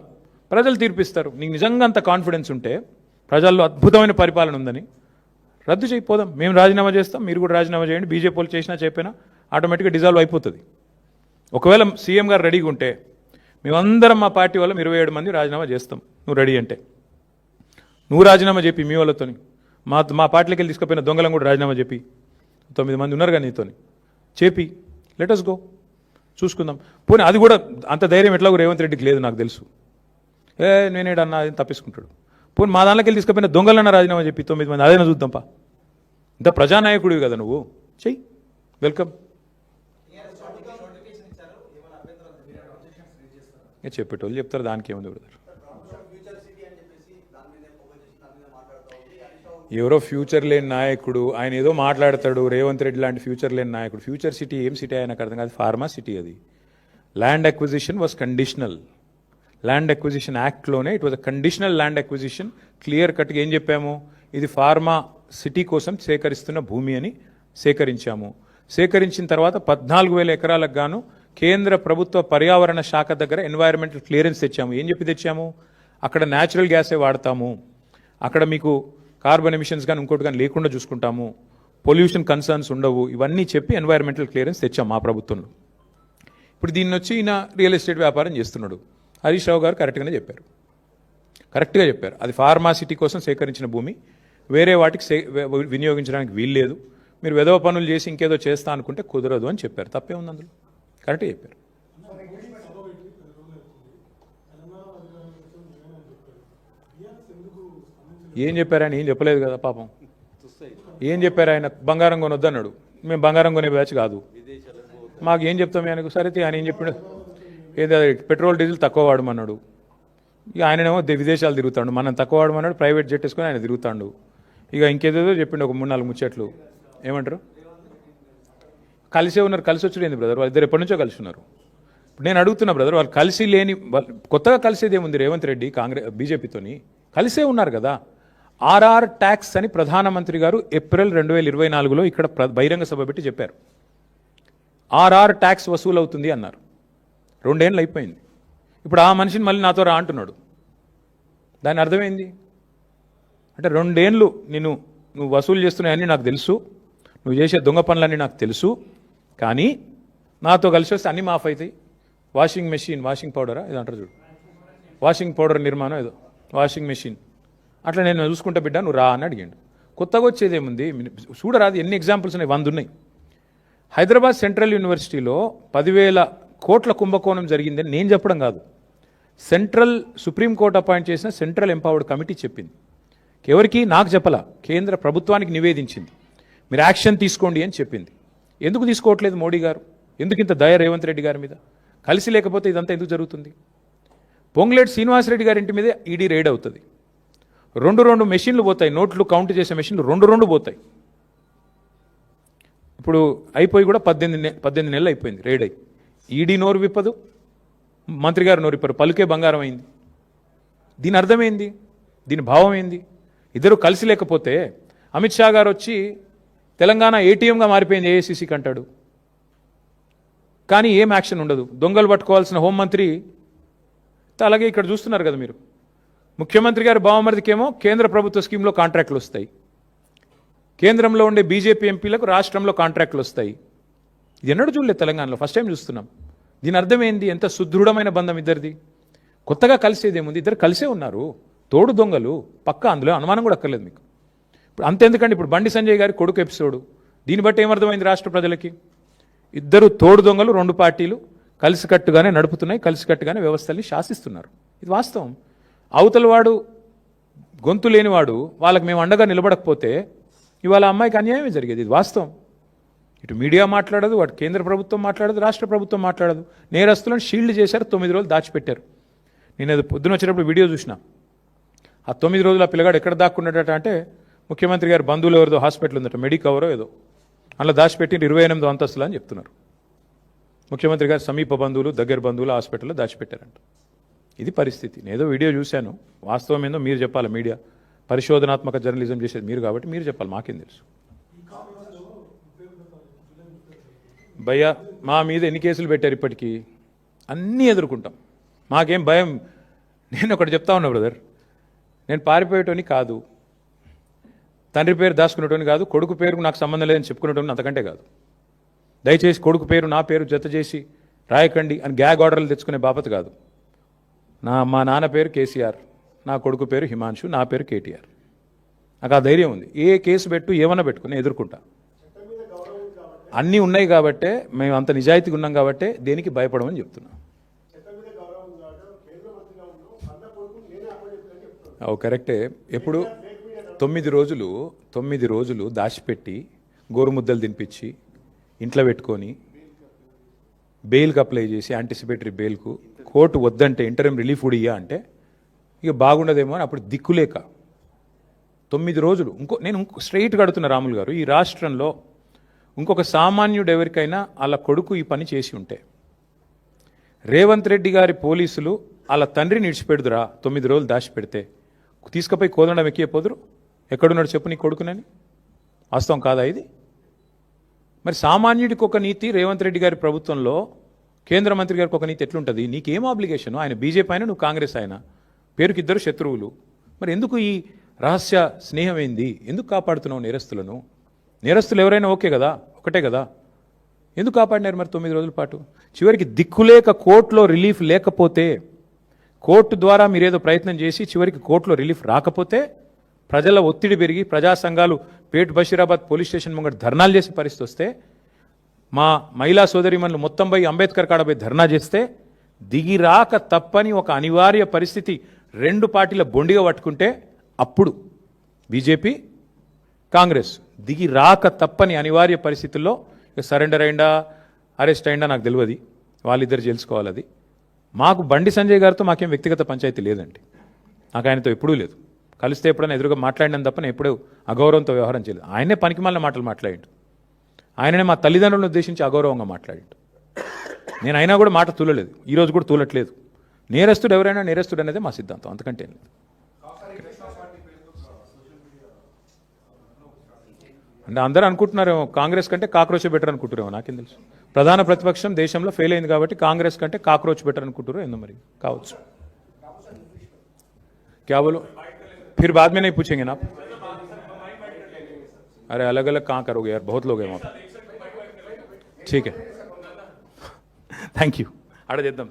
Speaker 1: ప్రజలు తీర్పిస్తారు. నీకు నిజంగా అంత కాన్ఫిడెన్స్ ఉంటే, ప్రజల్లో అద్భుతమైన పరిపాలన ఉందని, రద్దు చేయి, పోదాం. మేము రాజీనామా చేస్తాం, మీరు కూడా రాజీనామా చేయండి. బీజేపీ వాళ్ళు చేసినా చెప్పినా ఆటోమేటిక్గా డిజాల్వ్ అయిపోతుంది. ఒకవేళ సీఎం గారు రెడీగా ఉంటే మేమందరం మా పార్టీ వాళ్ళు 27 మంది రాజీనామా చేస్తాం, నువ్వు రెడీ అంటే. నువ్వు రాజీనామా చెప్పి మీ వాళ్ళతో, మా పార్టీలోకి వెళ్ళి తీసుకుపోయిన దొంగలను కూడా రాజీనామా చెప్పి, 9 మంది ఉన్నారు కానీ నీతోని చెప్పి, లెటస్ గో, చూసుకుందాం. పోనీ అది కూడా అంత ధైర్యం ఎట్లాగో రేవంత్ రెడ్డికి లేదు నాకు తెలుసు. నేనేడన్నా అది తప్పించుకుంటాడు. పోనీ మా దాంట్లోకి వెళ్ళి తీసుకుపోయిన దొంగలన్నా రాజీనామా చెప్పి 9 మంది, అదైనా చూద్దాంపా. ఇంత ప్రజానాయకుడివి కదా నువ్వు, చెయ్యి, వెల్కమ్. చెప్పేటోళ్ళు చెప్తారు, దానికి ఏముంది బ్రదర్. ఎవరో ఫ్యూచర్ లేని నాయకుడు, ఆయన ఏదో మాట్లాడతాడు. రేవంత్ రెడ్డి లాంటి ఫ్యూచర్ లేని నాయకుడు. ఫ్యూచర్ సిటీ ఏం సిటీ ఆయనకు అర్థం కాదు. ఫార్మా సిటీ అది. Land acquisition was conditional. Land acquisition యాక్ట్లోనే it was a conditional land acquisition. Clear కట్గా ఏం చెప్పాము, ఇది ఫార్మా సిటీ కోసం సేకరిస్తున్న భూమి అని సేకరించాము. సేకరించిన తర్వాత 14,000 ఎకరాలకు గాను కేంద్ర ప్రభుత్వ పర్యావరణ శాఖ దగ్గర ఎన్వైరన్మెంటల్ క్లియరెన్స్ తెచ్చాము. ఏం చెప్పి తెచ్చాము, అక్కడ న్యాచురల్ గ్యాసే వాడతాము, అక్కడ మీకు కార్బన్ ఎమిషన్స్ కానీ ఇంకోటి కానీ లేకుండా చూసుకుంటాము, పొల్యూషన్ కన్సర్న్స్ ఉండవు, ఇవన్నీ చెప్పి ఎన్వైరన్మెంటల్ క్లియరెన్స్ తెచ్చాము మా ప్రభుత్వంలో. ఇప్పుడు దీన్ని వచ్చి ఈయన రియల్ ఎస్టేట్ వ్యాపారం చేస్తున్నాడు. హరీష్ రావు గారు కరెక్ట్గా చెప్పారు. అది ఫార్మా సిటీ కోసం సేకరించిన భూమి, వేరే వాటికి వినియోగించడానికి వీల్లేదు. మీరు వెధవ పనులు చేసి ఇంకేదో చేస్తా అనుకుంటే కుదరదు అని చెప్పారు. తప్పే ఉంది అందులో, కరెక్ట్గా చెప్పారు. ఏం చెప్పారు ఆయన? ఏం చెప్పలేదు కదా పాపం. ఏం చెప్పారు ఆయన? బంగారం కొనొద్దన్నాడు. మేము బంగారం కొనే బ్యాచ్ కాదు, మాకు ఏం చెప్తాం ఆయనకు. సరే ఆయన ఏం చెప్పాడు, ఏదో పెట్రోల్ డీజిల్ తక్కువ వాడమన్నాడు. ఇక ఆయననేమో విదేశాలు తిరుగుతాడు, మనం తక్కువ వాడమన్నాడు, ప్రైవేట్ జెట్ వేసుకొని ఆయన తిరుగుతాడు. ఇక ఇంకేదేదో చెప్పిండు, ఒక 3-4 ముచ్చట్లు. ఏమంటారు, కలిసే ఉన్నారు. కలిసి వచ్చుడు ఏంది బ్రదర్? వాళ్ళిద్దరు ఎప్పటి నుంచో కలిసి ఉన్నారు. ఇప్పుడు నేను అడుగుతున్నా బ్రదర్, వాళ్ళు కలిసి లేని, కొత్తగా కలిసేది ఏముంది రేవంత్ రెడ్డి బీజేపీతోని? కలిసే ఉన్నారు కదా. ఆర్ఆర్ ట్యాక్స్ అని ప్రధానమంత్రి గారు ఏప్రిల్ 2024లో ఇక్కడ బహిరంగ సభ పెట్టి చెప్పారు. ఆర్ఆర్ ట్యాక్స్ వసూలు అవుతుంది అన్నారు. 2 ఏళ్ళు అయిపోయింది. ఇప్పుడు ఆ మనిషిని మళ్ళీ నాతో రా అంటున్నాడు. దాని అర్థమైంది అంటే 2 ఏళ్ళు నువ్వు వసూలు చేస్తున్నాయని నాకు తెలుసు, నువ్వు చేసే దొంగ పనులన్నీ నాకు తెలుసు, కానీ నాతో కలిసి వస్తే అన్నీ మాఫ్ అవుతాయి. వాషింగ్ మెషిన్, వాషింగ్ పౌడరా ఇది అంటారు చూడు, వాషింగ్ పౌడర్ నిర్మాణం ఏదో వాషింగ్ మెషిన్, అట్లా నేను చూసుకుంటా బిడ్డ నువ్వు రా అని అడిగాడు. కొత్తగా వచ్చేదేముంది చూడరాదు, ఎన్ని ఎగ్జాంపుల్స్ ఉన్నాయి, 100 ఉన్నాయి. హైదరాబాద్ సెంట్రల్ యూనివర్సిటీలో 10,000 కోట్ల కుంభకోణం జరిగిందని నేను చెప్పడం కాదు, సుప్రీంకోర్టు అపాయింట్ చేసిన సెంట్రల్ ఎంపవర్డ్ కమిటీ చెప్పింది. ఎవరికి? నాకు చెప్పలా, కేంద్ర ప్రభుత్వానికి నివేదించింది. మీరు యాక్షన్ తీసుకోండి అని చెప్పింది. ఎందుకు తీసుకోవట్లేదు మోడీ గారు? ఎందుకు ఇంత దయ రేవంత్ రెడ్డి గారి మీద? కలిసి లేకపోతే ఇదంతా ఎందుకు జరుగుతుంది? పొంగులేటి శ్రీనివాసరెడ్డి గారి ఇంటి మీదే ఈడీ రైడ్ అవుతుంది. 2 మెషిన్లు పోతాయి, నోట్లు కౌంట్ చేసే మెషిన్లు 2 పోతాయి. ఇప్పుడు అయిపోయి కూడా 18 నెలలు అయిపోయింది రైడ్ అయ్యి. ఈడీ నోరు విప్పదు, మంత్రి గారు నోరు విప్పరు, పలుకే బంగారం అయింది. దీని అర్థమైంది, దీని భావం ఏంది? ఇద్దరు కలిసి లేకపోతే అమిత్ షా గారు వచ్చి తెలంగాణ ఏటీఎంగా మారిపోయింది ఏఐసీసీకి అంటాడు, కానీ ఏం యాక్షన్ ఉండదు. దొంగలు పట్టుకోవాల్సిన హోంమంత్రి అలాగే ఇక్కడ చూస్తున్నారు కదా మీరు. ముఖ్యమంత్రి గారి బావమరిదికేమో కేంద్ర ప్రభుత్వ స్కీమ్లో కాంట్రాక్టులు వస్తాయి, కేంద్రంలో ఉండే బీజేపీ ఎంపీలకు రాష్ట్రంలో కాంట్రాక్టులు వస్తాయి. ఇది ఎన్నడూ చూడలేదు తెలంగాణలో, ఫస్ట్ టైం చూస్తున్నాం. దీని అర్థం ఏంది? ఎంత సుదృఢమైన బంధం ఇద్దరిది. కొత్తగా కలిసేదేముంది, ఇద్దరు కలిసే ఉన్నారు, తోడు దొంగలు పక్క, అందులో అనుమానం కూడా అక్కర్లేదు మీకు. ఇప్పుడు అంతెందుకండి, ఇప్పుడు బండి సంజయ్ గారి కొడుకు ఎపిసోడు, దీన్ని బట్టి ఏమర్థమైంది రాష్ట్ర ప్రజలకి? ఇద్దరు తోడు దొంగలు, 2 పార్టీలు కలిసికట్టుగానే నడుపుతున్నాయి, కలిసికట్టుగానే వ్యవస్థల్ని శాసిస్తున్నారు. ఇది వాస్తవం. అవతల వాడు గొంతు లేనివాడు వాళ్ళకి మేము అండగా నిలబడకపోతే ఇవాళ అమ్మాయికి అన్యాయమే జరిగేది. ఇది వాస్తవం. ఇటు మీడియా మాట్లాడదు, అటు కేంద్ర ప్రభుత్వం మాట్లాడదు, రాష్ట్ర ప్రభుత్వం మాట్లాడదు. నేరస్తులను షీల్డ్ చేశారు, 9 రోజులు దాచిపెట్టారు. నేను అది పొద్దున వచ్చేటప్పుడు వీడియో చూసిన. ఆ 9 రోజులు ఆ పిల్లగాడు ఎక్కడ దాక్కున్నాడట అంటే ముఖ్యమంత్రి గారి బంధువులు ఎవరిదో హాస్పిటల్ ఉందట, మెడికవరో ఏదో, అందులో దాచిపెట్టి 28 అంతస్తులు అని చెప్తున్నారు. ముఖ్యమంత్రి గారు సమీప బంధువులు, దగ్గర బంధువులు హాస్పిటల్లో దాచిపెట్టారంట. ఇది పరిస్థితి. నేను ఏదో వీడియో చూశాను, వాస్తవం ఏందో మీరు చెప్పాలి. మీడియా పరిశోధనాత్మక జర్నలిజం చేసేది మీరు కాబట్టి మీరు చెప్పాలి, మాకేం తెలుసు. భయ్యా మా మీద ఎన్ని కేసులు పెట్టారు ఇప్పటికీ? అన్నీ ఎదుర్కొంటాం, మాకేం భయం. నేను ఒకటి చెప్తా ఉన్నా బ్రదర్, నేను పారిపోయేటోని కాదు, తండ్రి పేరు దాచుకునేటోని కాదు, కొడుకు పేరుకు నాకు సంబంధం లేదని చెప్పుకునేటోని అంతకంటే కాదు. దయచేసి కొడుకు పేరు నా పేరు జత చేసి రాయకండి అని గ్యాగ్ ఆర్డర్లు తెచ్చుకునే బాపత కాదు. మా నాన్న పేరు కేసీఆర్, నా కొడుకు పేరు హిమాంశు, నా పేరు కేటీఆర్. నాకు ఆ ధైర్యం ఉంది. ఏ కేసు పెట్టు ఏమన్నా పెట్టుకుని ఎదుర్కొంటా. అన్నీ ఉన్నాయి కాబట్టే, మేము అంత నిజాయితీగా ఉన్నాం కాబట్టే దేనికి భయపడమని చెప్తున్నాం. అవు కరెక్టే. ఎప్పుడు 9 రోజులు దాచిపెట్టి గోరుముద్దలు తినిపించి ఇంట్లో పెట్టుకొని బెయిల్కి అప్లై చేసి యాంటిసిపేటరీ బెయిల్కు కోర్టు వద్దంటే ఇంటర్మ్ రిలీఫ్ కూడా ఇయ్యా అంటే ఇక బాగుండదేమో అని అప్పుడు దిక్కులేక 9 రోజులు. నేను స్ట్రైట్గా అడుగుతున్న రాములు గారు, ఈ రాష్ట్రంలో ఇంకొక సామాన్యుడు ఎవరికైనా వాళ్ళ కొడుకు ఈ పని చేసి ఉంటే రేవంత్ రెడ్డి గారి పోలీసులు వాళ్ళ తండ్రిని విడిచిపెడుదురా? 9 రోజులు దాచిపెడితే తీసుకుపోయి కోదండం ఎక్కిపోదురు? ఎక్కడున్నాడు చెప్పు నీ కొడుకునని? వాస్తవం కాదా ఇది? మరి సామాన్యుడికి ఒక నీతి రేవంత్ రెడ్డి గారి ప్రభుత్వంలో, కేంద్ర మంత్రి గారికి ఒక నీతి ఎట్లుంటుంది? నీకేం ఆబ్లిగేషన్? ఆయన బీజేపీ అయినా నువ్వు కాంగ్రెస్ అయినా పేరుకి ఇద్దరు శత్రువులు. మరి ఎందుకు ఈ రహస్య స్నేహం ఏంది? ఎందుకు కాపాడుతున్నావు నేరస్తులను? నేరస్తులు ఎవరైనా ఓకే కదా, ఒకటే కదా, ఎందుకు కాపాడినారు మరి 9 రోజుల పాటు? చివరికి దిక్కులేక కోర్టులో రిలీఫ్ లేకపోతే, కోర్టు ద్వారా మీరేదో ప్రయత్నం చేసి చివరికి కోర్టులో రిలీఫ్ రాకపోతే ప్రజల ఒత్తిడి పెరిగి ప్రజా సంఘాలు పేట్ బషీరాబాద్ పోలీస్ స్టేషన్ ముంగట ధర్నాలు చేసే పరిస్థితి వస్తే, మా మహిళా సోదరిమణులు మొత్తం పోయి అంబేద్కర్ కాడ పోయి ధర్నా చేస్తే దిగిరాక తప్పని ఒక అనివార్య పరిస్థితి 2 పార్టీల బొండిగా పట్టుకుంటే అప్పుడు బీజేపీ కాంగ్రెస్ దిగి రాక తప్పని అనివార్య పరిస్థితుల్లో సరెండర్ అయిందా అరెస్ట్ అయిందా నాకు తెలియదు, వాళ్ళిద్దరు తెలుసుకోవాలి. అది మాకు బండి సంజయ్ గారితో మాకేం వ్యక్తిగత పంచాయతీ లేదండి, నాకు ఆయనతో ఎప్పుడూ లేదు. కలిస్తే ఎప్పుడైనా ఎదురుగా మాట్లాడినాను తప్ప నేను ఎప్పుడూ అగౌరవంతో వ్యవహారం చేయలేదు. ఆయనే పనికిమాలిన మాటలు మాట్లాడిండు, ఆయననే మా తల్లిదండ్రులను ఉద్దేశించి అగౌరవంగా మాట్లాడిండు. నేను అయినా కూడా మాట తూలలేదు, ఈరోజు కూడా తూలట్లేదు. నేరస్తుడు ఎవరైనా నేరస్తుడు అనేది మా సిద్ధాంతం, అంతకంటే ఏం లేదు. అంటే అందరూ అనుకుంటున్నారేమో కాంగ్రెస్ కంటే కాక్రోచ్ బెటర్ అనుకుంటారేమో, నాకేం తెలుసు. ప్రధాన ప్రతిపక్షం దేశంలో ఫెయిల్ అయింది కాబట్టి కాంగ్రెస్ కంటే కాక్రోచ్ బెటర్ అనుకుంటారు ఏందో మరి, కావచ్చు. क्या बोलो, फिर बाद में नहीं पूछेंगे ना आप? अरे अलग अलग कहाँ करोगे यार, बहुत लोग हैं वहाँ पे. ठीक है, थैंक यू. आड़ा చేద్దాం.